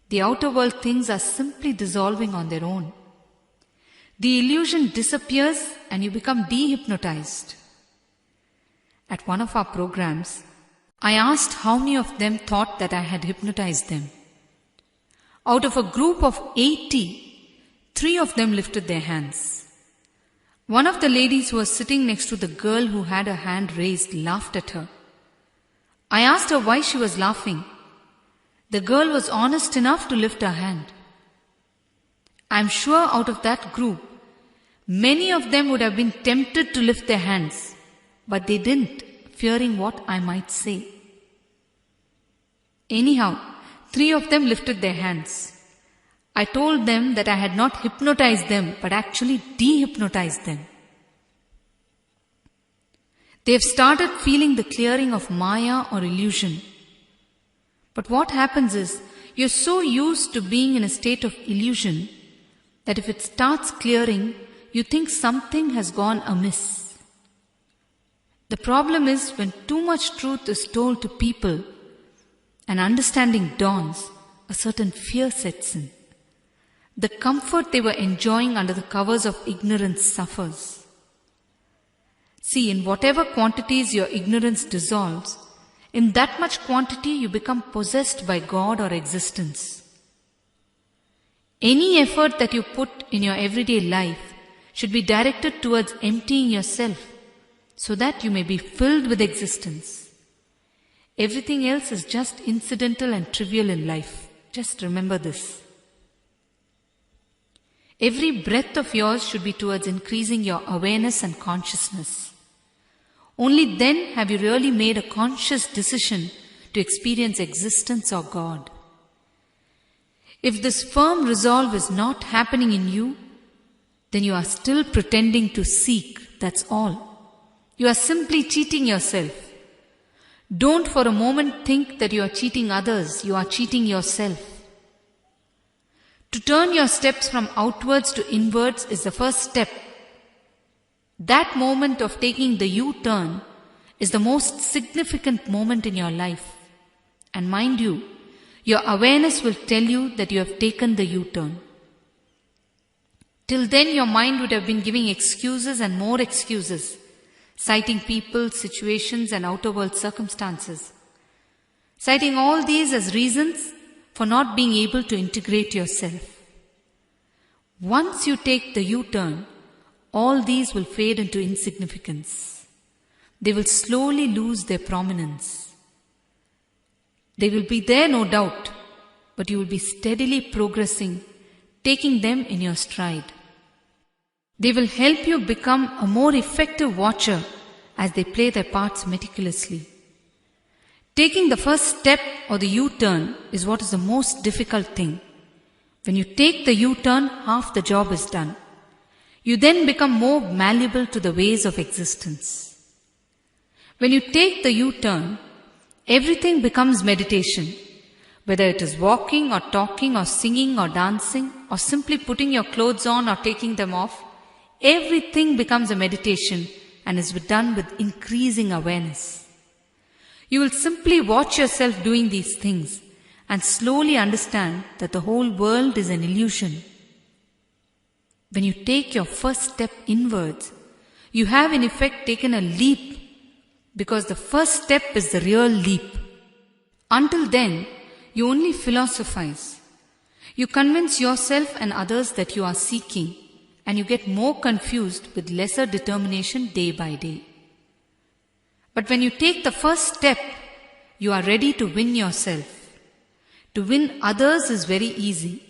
The outer world things are simply dissolving on their own. The illusion disappears and you become dehypnotized. At one of our programs, I asked how many of them thought that I had hypnotized them. Out of a group of 80, 3 of them lifted their hands. One of the ladies who was sitting next to the girl who had her hand raised laughed at her. I asked her why she was laughing. The girl was honest enough to lift her hand. I am sure out of that group, many of them would have been tempted to lift their hands, but they didn't, fearing what I might say. Anyhow, 3 of them lifted their hands. I told them that I had not hypnotized them, but actually dehypnotized them. They have started feeling the clearing of Maya or illusion. But what happens is, you're so used to being in a state of illusion that if it starts clearing, you think something has gone amiss. The problem is when too much truth is told to people and understanding dawns, a certain fear sets in. The comfort they were enjoying under the covers of ignorance suffers. See, in whatever quantities your ignorance dissolves, in that much quantity you become possessed by God or existence. Any effort that you put in your everyday life should be directed towards emptying yourself so that you may be filled with existence. Everything else is just incidental and trivial in life. Just remember this. Every breath of yours should be towards increasing your awareness and consciousness. Only then have you really made a conscious decision to experience existence or God. If this firm resolve is not happening in you, then you are still pretending to seek, that's all. You are simply cheating yourself. Don't for a moment think that you are cheating others, you are cheating yourself. To turn your steps from outwards to inwards is the first step. That moment of taking the U-turn is the most significant moment in your life. And mind you, your awareness will tell you that you have taken the U-turn. Till then your mind would have been giving excuses and more excuses, citing people, situations and outer world circumstances. Citing all these as reasons for not being able to integrate yourself. Once you take the U-turn, all these will fade into insignificance. They will slowly lose their prominence. They will be there, no doubt, but you will be steadily progressing, taking them in your stride. They will help you become a more effective watcher as they play their parts meticulously. Taking the first step or the U-turn is what is the most difficult thing. When you take the U-turn, half the job is done. You then become more malleable to the ways of existence. When you take the U-turn, everything becomes meditation. Whether it is walking or talking or singing or dancing or simply putting your clothes on or taking them off, everything becomes a meditation and is done with increasing awareness. You will simply watch yourself doing these things and slowly understand that the whole world is an illusion. When you take your first step inwards, you have in effect taken a leap, because the first step is the real leap. Until then, you only philosophize. You convince yourself and others that you are seeking, and you get more confused with lesser determination day by day. But when you take the first step, you are ready to win yourself. To win others is very easy.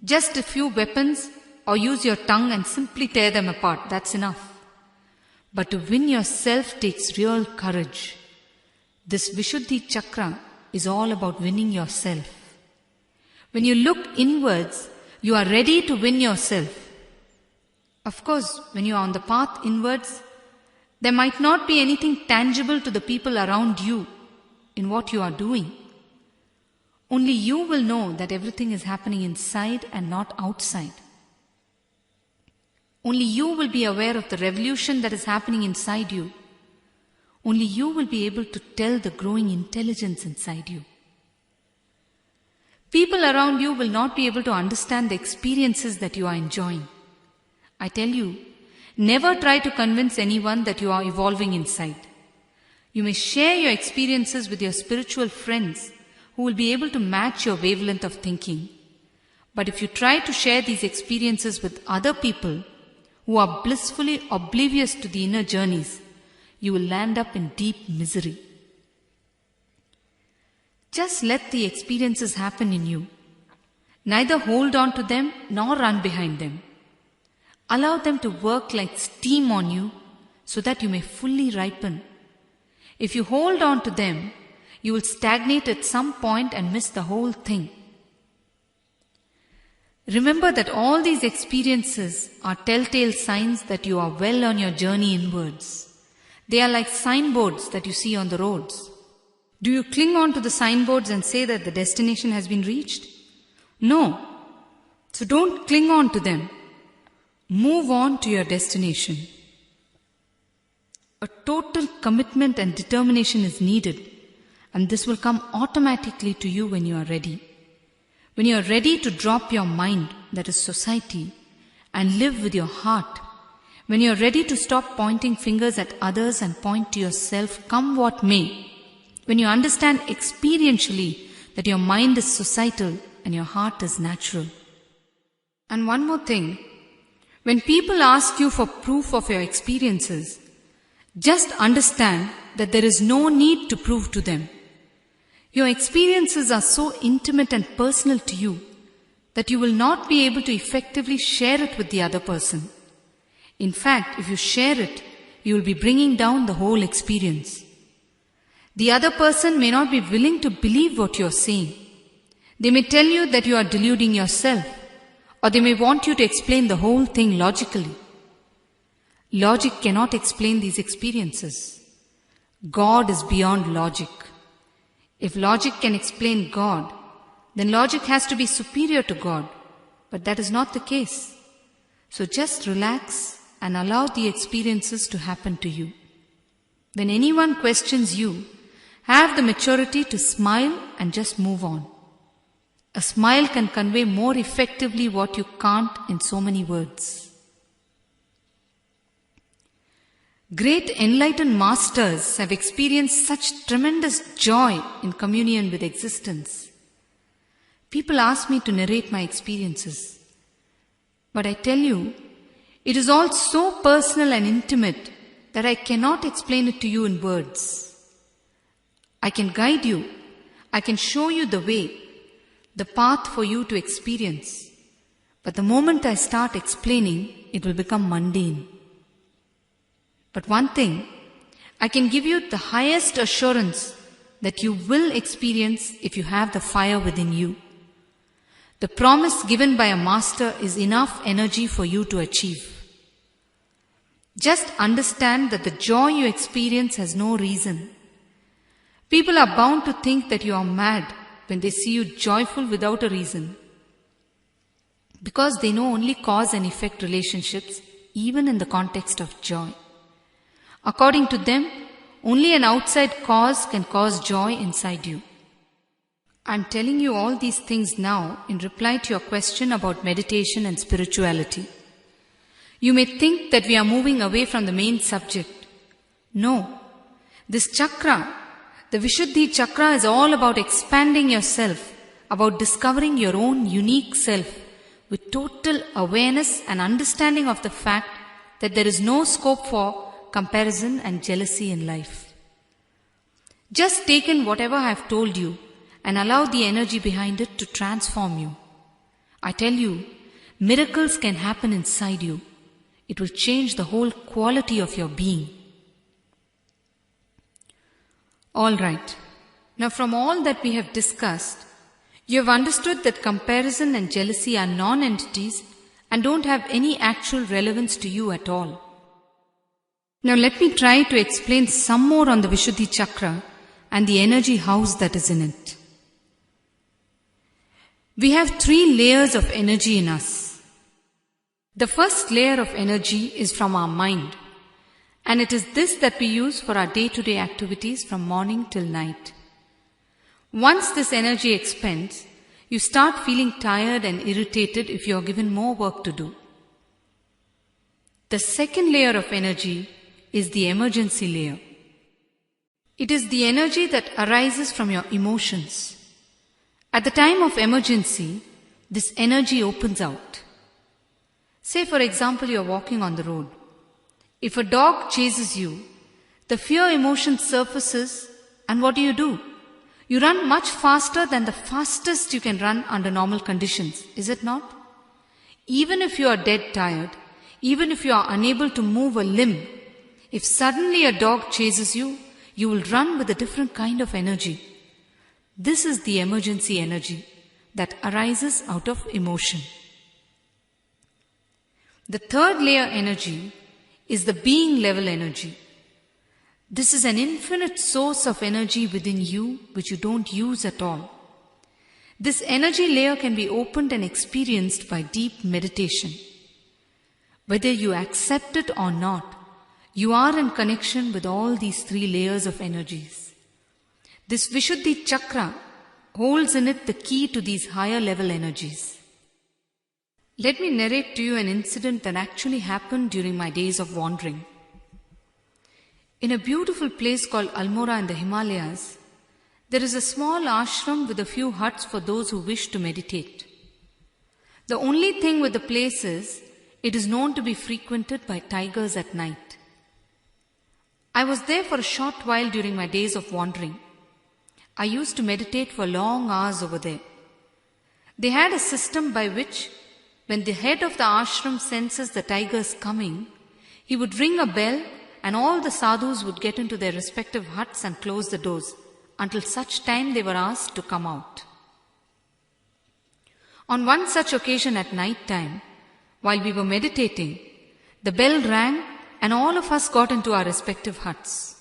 Just a few weapons or use your tongue and simply tear them apart. That's enough. But to win yourself takes real courage. This Vishuddhi Chakra is all about winning yourself. When you look inwards, you are ready to win yourself. Of course, when you are on the path inwards, there might not be anything tangible to the people around you in what you are doing. Only you will know that everything is happening inside and not outside. Only you will be aware of the revolution that is happening inside you. Only you will be able to tell the growing intelligence inside you. People around you will not be able to understand the experiences that you are enjoying. I tell you, never try to convince anyone that you are evolving inside. You may share your experiences with your spiritual friends who will be able to match your wavelength of thinking. But if you try to share these experiences with other people who are blissfully oblivious to the inner journeys, you will land up in deep misery. Just let the experiences happen in you. Neither hold on to them nor run behind them. Allow them to work like steam on you so that you may fully ripen. If you hold on to them, you will stagnate at some point and miss the whole thing. Remember that all these experiences are telltale signs that you are well on your journey inwards. They are like signboards that you see on the roads. Do you cling on to the signboards and say that the destination has been reached? No. So don't cling on to them. Move on to your destination. A total commitment and determination is needed, and this will come automatically to you when you are ready. When you are ready to drop your mind, that is society, and live with your heart. When you are ready to stop pointing fingers at others and point to yourself, come what may. When you understand experientially that your mind is societal and your heart is natural. And one more thing, when people ask you for proof of your experiences, just understand that there is no need to prove to them. Your experiences are so intimate and personal to you that you will not be able to effectively share it with the other person. In fact, if you share it, you will be bringing down the whole experience. The other person may not be willing to believe what you are saying. They may tell you that you are deluding yourself, or they may want you to explain the whole thing logically. Logic cannot explain these experiences. God is beyond logic. If logic can explain God, then logic has to be superior to God. But that is not the case. So just relax and allow the experiences to happen to you. When anyone questions you, have the maturity to smile and just move on. A smile can convey more effectively what you can't in so many words. Great enlightened masters have experienced such tremendous joy in communion with existence. People ask me to narrate my experiences. But I tell you, it is all so personal and intimate that I cannot explain it to you in words. I can guide you. I can show you the way, the path for you to experience. But the moment I start explaining, it will become mundane. But one thing, I can give you the highest assurance that you will experience if you have the fire within you. The promise given by a master is enough energy for you to achieve. Just understand that the joy you experience has no reason. People are bound to think that you are mad when they see you joyful without a reason, because they know only cause and effect relationships, even in the context of joy. According to them, only an outside cause can cause joy inside you. I am telling you all these things now in reply to your question about meditation and spirituality. You may think that we are moving away from the main subject. No, this chakra, the Vishuddhi Chakra, is all about expanding yourself, about discovering your own unique self with total awareness and understanding of the fact that there is no scope for comparison and jealousy in life. Just take in whatever I have told you and allow the energy behind it to transform you. I tell you, miracles can happen inside you. It will change the whole quality of your being. All right. Now from all that we have discussed, you have understood that comparison and jealousy are non-entities and don't have any actual relevance to you at all. Now let me try to explain some more on the Vishuddhi Chakra and the energy house that is in it. We have 3 layers of energy in us. The first layer of energy is from our mind, and it is this that we use for our day-to-day activities from morning till night. Once this energy expends, you start feeling tired and irritated if you are given more work to do. The second layer of energy is the emergency layer. It is the energy that arises from your emotions. At the time of emergency, this energy opens out. Say for example, you are walking on the road. If a dog chases you, the fear emotion surfaces, and what do? You run much faster than the fastest you can run under normal conditions, is it not? Even if you are dead tired, even if you are unable to move a limb, if suddenly a dog chases you, you will run with a different kind of energy. This is the emergency energy that arises out of emotion. The third layer energy is the being level energy. This is an infinite source of energy within you which you don't use at all. This energy layer can be opened and experienced by deep meditation. Whether you accept it or not, you are in connection with all these 3 layers of energies. This Vishuddhi Chakra holds in it the key to these higher level energies. Let me narrate to you an incident that actually happened during my days of wandering. In a beautiful place called Almora in the Himalayas, there is a small ashram with a few huts for those who wish to meditate. The only thing with the place is, it is known to be frequented by tigers at night. I was there for a short while during my days of wandering. I used to meditate for long hours over there. They had a system by which, when the head of the ashram senses the tigers coming, he would ring a bell and all the sadhus would get into their respective huts and close the doors until such time they were asked to come out. On one such occasion at night time, while we were meditating, the bell rang and all of us got into our respective huts.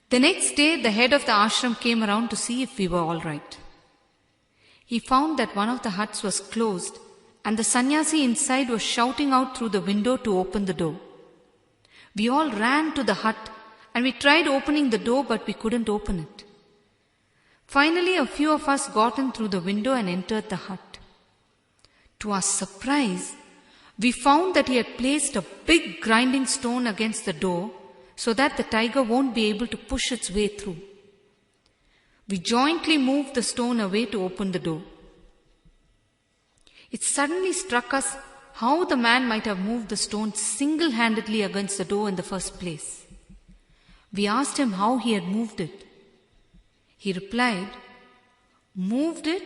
The next day, the head of the ashram came around to see if we were all right. He found that one of the huts was closed and the sannyasi inside was shouting out through the window to open the door. We all ran to the hut and we tried opening the door, but we couldn't open it. Finally, a few of us got in through the window and entered the hut. To our surprise, we found that he had placed a big grinding stone against the door so that the tiger won't be able to push its way through. We jointly moved the stone away to open the door. It suddenly struck us how the man might have moved the stone single-handedly against the door in the first place. We asked him how he had moved it. He replied, "Moved it?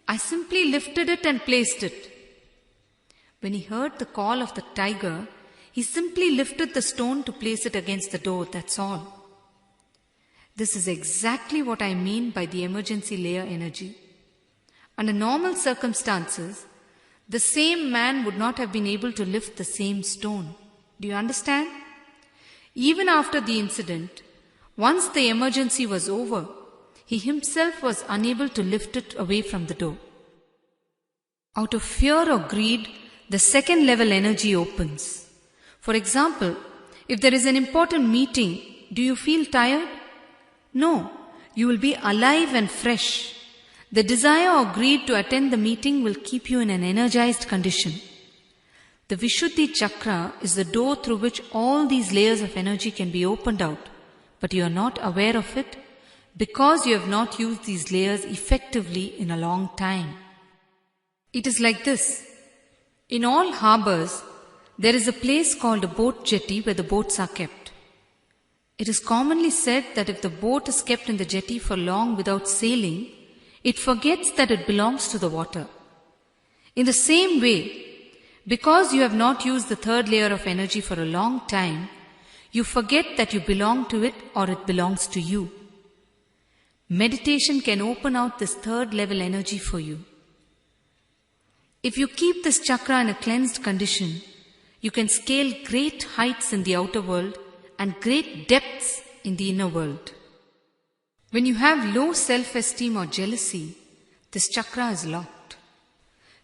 I simply lifted it and placed it." When he heard the call of the tiger, he simply lifted the stone to place it against the door, that's all. This is exactly what I mean by the emergency layer energy. Under normal circumstances, the same man would not have been able to lift the same stone. Do you understand? Even after the incident, once the emergency was over, he himself was unable to lift it away from the door. Out of fear or greed, the second level energy opens. For example, if there is an important meeting, do you feel tired? No, you will be alive and fresh. The desire or greed to attend the meeting will keep you in an energized condition. The Vishuddhi Chakra is the door through which all these layers of energy can be opened out, but you are not aware of it because you have not used these layers effectively in a long time. It is like this. In all harbors, there is a place called a boat jetty where the boats are kept. It is commonly said that if the boat is kept in the jetty for long without sailing, It forgets that it belongs to the water. In the same way, because you have not used the third layer of energy for a long time, you forget that you belong to it or it belongs to you. Meditation can open out this third level energy for you. If you keep this chakra in a cleansed condition, you can scale great heights in the outer world and great depths in the inner world. When you have low self-esteem or jealousy, this chakra is locked.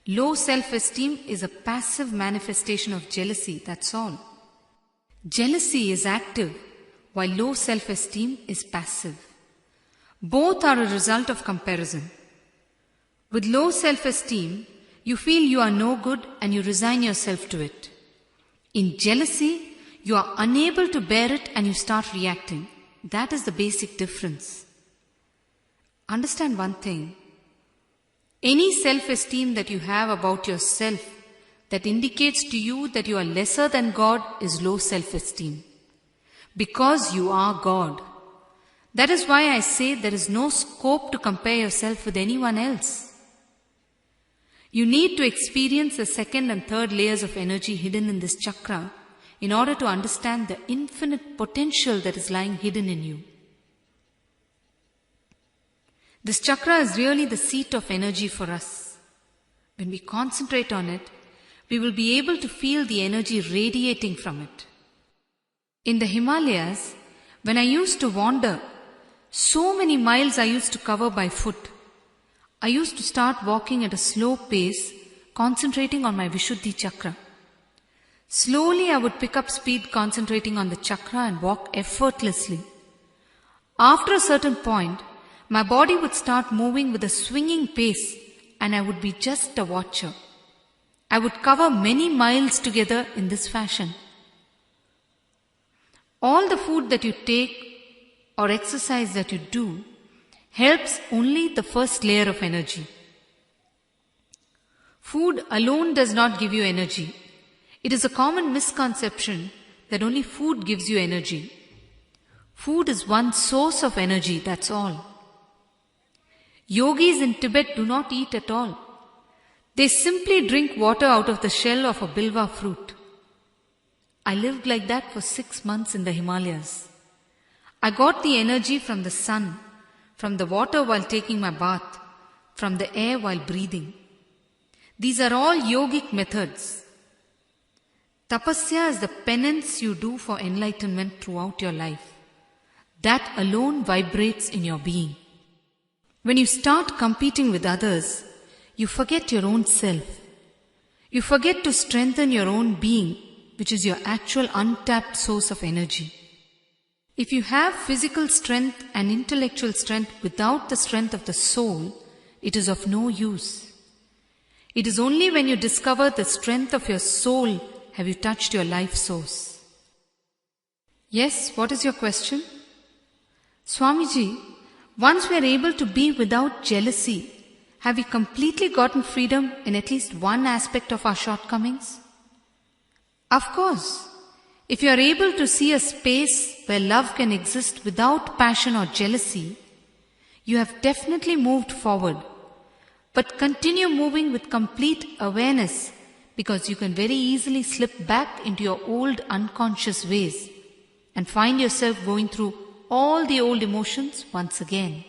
Low self-esteem is a passive manifestation of jealousy, that's all. Jealousy is active, while low self-esteem is passive. Both are a result of comparison. With low self-esteem, you feel you are no good and you resign yourself to it. In jealousy, you are unable to bear it and you start reacting. That is the basic difference. Understand one thing. Any self-esteem that you have about yourself that indicates to you that you are lesser than God is low self-esteem. Because you are God. That is why I say there is no scope to compare yourself with anyone else. You need to experience the second and third layers of energy hidden in this chakra in order to understand the infinite potential that is lying hidden in you. This chakra is really the seat of energy for us. When we concentrate on it, we will be able to feel the energy radiating from it. In the Himalayas, when I used to wander, so many miles I used to cover by foot. I used to start walking at a slow pace, concentrating on my Vishuddhi chakra. Slowly I would pick up speed concentrating on the chakra and walk effortlessly. After a certain point, my body would start moving with a swinging pace and I would be just a watcher. I would cover many miles together in this fashion. All the food that you take or exercise that you do helps only the first layer of energy. Food alone does not give you energy. It is a common misconception that only food gives you energy. Food is one source of energy, that's all. Yogis in Tibet do not eat at all. They simply drink water out of the shell of a bilwa fruit. I lived like that for 6 months in the Himalayas. I got the energy from the sun, from the water while taking my bath, from the air while breathing. These are all yogic methods. Tapasya is the penance you do for enlightenment throughout your life. That alone vibrates in your being. When you start competing with others, you forget your own self. You forget to strengthen your own being, which is your actual untapped source of energy. If you have physical strength and intellectual strength without the strength of the soul, it is of no use. It is only when you discover the strength of your soul have you touched your life source. Yes, what is your question? Swamiji, once we are able to be without jealousy, have we completely gotten freedom in at least one aspect of our shortcomings? Of course. If you are able to see a space where love can exist without passion or jealousy, you have definitely moved forward. But continue moving with complete awareness, because you can very easily slip back into your old unconscious ways and find yourself going through all the old emotions once again.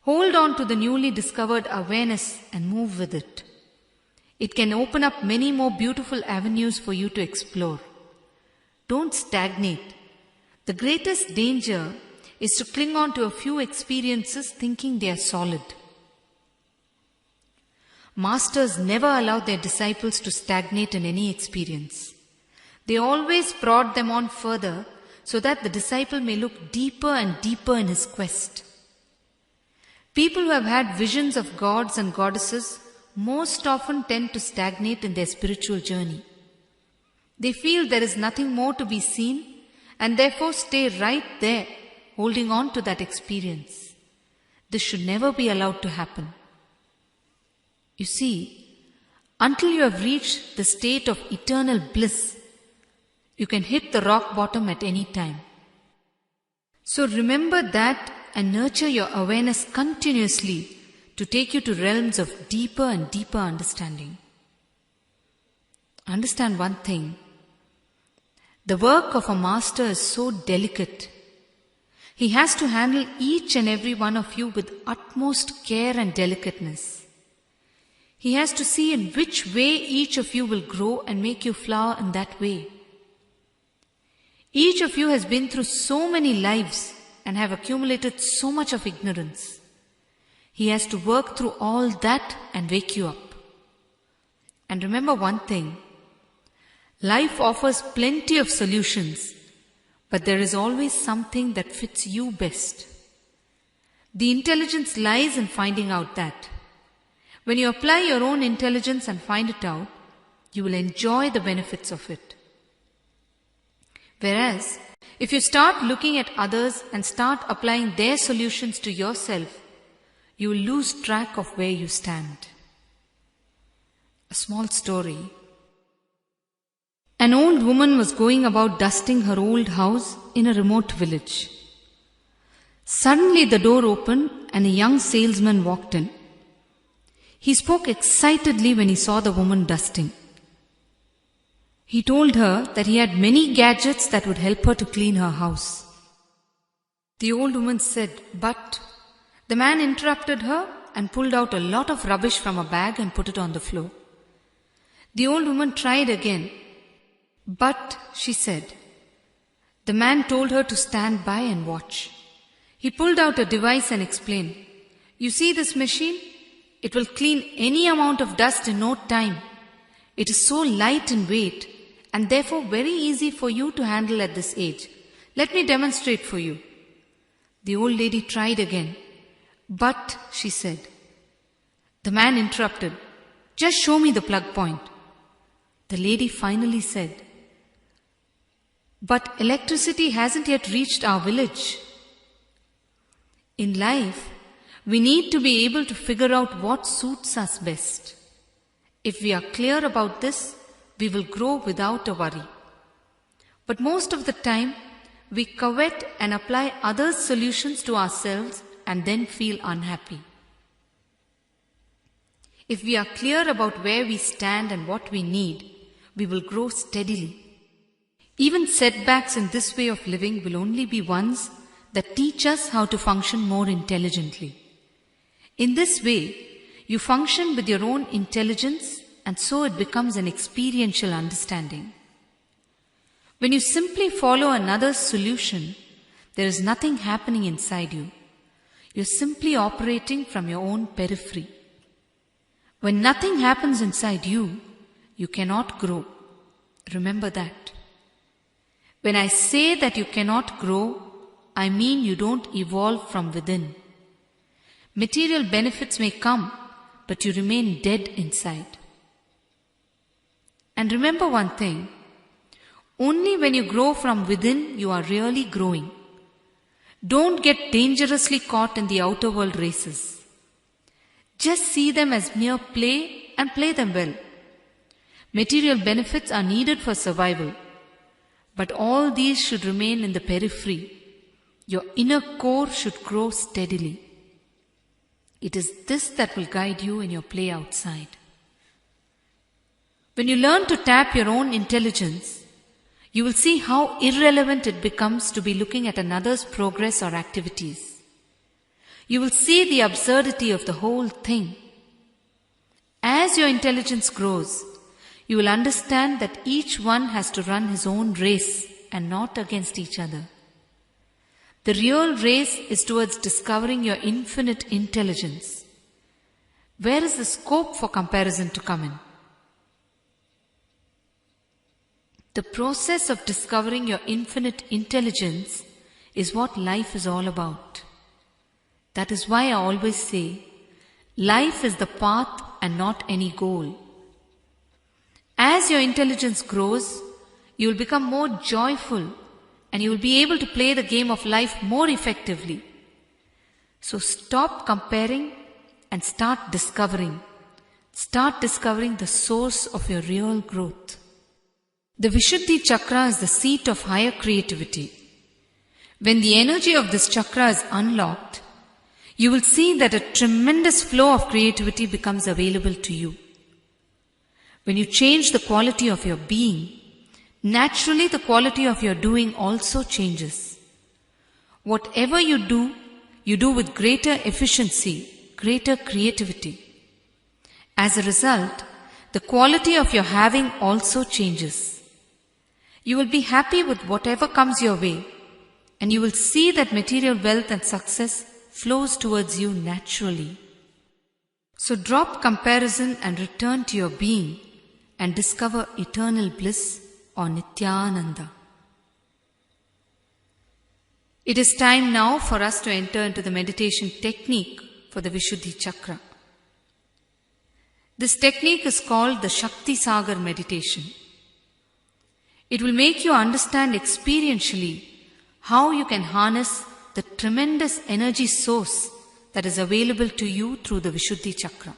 Hold on to the newly discovered awareness and move with it. It can open up many more beautiful avenues for you to explore. Don't stagnate. The greatest danger is to cling on to a few experiences thinking they are solid. Masters never allow their disciples to stagnate in any experience. They always prod them on further so that the disciple may look deeper and deeper in his quest. People who have had visions of gods and goddesses most often tend to stagnate in their spiritual journey. They feel there is nothing more to be seen and therefore stay right there, holding on to that experience. This should never be allowed to happen. You see, until you have reached the state of eternal bliss, you can hit the rock bottom at any time. So remember that and nurture your awareness continuously to take you to realms of deeper and deeper understanding. Understand one thing. The work of a master is so delicate. He has to handle each and every one of you with utmost care and delicateness. He has to see in which way each of you will grow and make you flower in that way. Each of you has been through so many lives and have accumulated so much of ignorance. He has to work through all that and wake you up. And remember one thing. Life offers plenty of solutions, but there is always something that fits you best. The intelligence lies in finding out that. When you apply your own intelligence and find it out, you will enjoy the benefits of it. Whereas, if you start looking at others and start applying their solutions to yourself, you will lose track of where you stand. A small story. An old woman was going about dusting her old house in a remote village. Suddenly the door opened and a young salesman walked in. He spoke excitedly when he saw the woman dusting. He told her that he had many gadgets that would help her to clean her house. The old woman said, "But..." The man interrupted her and pulled out a lot of rubbish from a bag and put it on the floor. The old woman tried again. "But..." she said. The man told her to stand by and watch. He pulled out a device and explained, "You see this machine? It will clean any amount of dust in no time. It is so light in weight and therefore very easy for you to handle at this age. Let me demonstrate for you." The old lady tried again. "But..." she said. The man interrupted, "Just show me the plug point." The lady finally said, "But electricity hasn't yet reached our village." In life, we need to be able to figure out what suits us best. If we are clear about this, we will grow without a worry. But most of the time, we covet and apply others' solutions to ourselves and then feel unhappy. If we are clear about where we stand and what we need, we will grow steadily. Even setbacks in this way of living will only be ones that teach us how to function more intelligently. In this way, you function with your own intelligence, and so it becomes an experiential understanding. When you simply follow another's solution, there is nothing happening inside you. You're simply operating from your own periphery. When nothing happens inside you, you cannot grow. Remember that. When I say that you cannot grow, I mean you don't evolve from within. Material benefits may come, but you remain dead inside. And remember one thing, only when you grow from within, you are really growing. Don't get dangerously caught in the outer world races. Just see them as mere play and play them well. Material benefits are needed for survival, but all these should remain in the periphery. Your inner core should grow steadily. It is this that will guide you in your play outside. When you learn to tap your own intelligence, you will see how irrelevant it becomes to be looking at another's progress or activities. You will see the absurdity of the whole thing. As your intelligence grows, you will understand that each one has to run his own race and not against each other. The real race is towards discovering your infinite intelligence. Where is the scope for comparison to come in? The process of discovering your infinite intelligence is what life is all about. That is why I always say, life is the path and not any goal. As your intelligence grows, you will become more joyful and you will be able to play the game of life more effectively. So stop comparing and start discovering. Start discovering the source of your real growth. The Vishuddhi Chakra is the seat of higher creativity. When the energy of this chakra is unlocked, you will see that a tremendous flow of creativity becomes available to you. When you change the quality of your being, naturally the quality of your doing also changes. Whatever you do with greater efficiency, greater creativity. As a result, the quality of your having also changes. You will be happy with whatever comes your way, and you will see that material wealth and success flows towards you naturally. So drop comparison and return to your being and discover eternal bliss or Nithyananda. It is time now for us to enter into the meditation technique for the Vishuddhi Chakra. This technique is called the Shakti Sagar meditation. It will make you understand experientially how you can harness the tremendous energy source that is available to you through the Vishuddhi Chakra.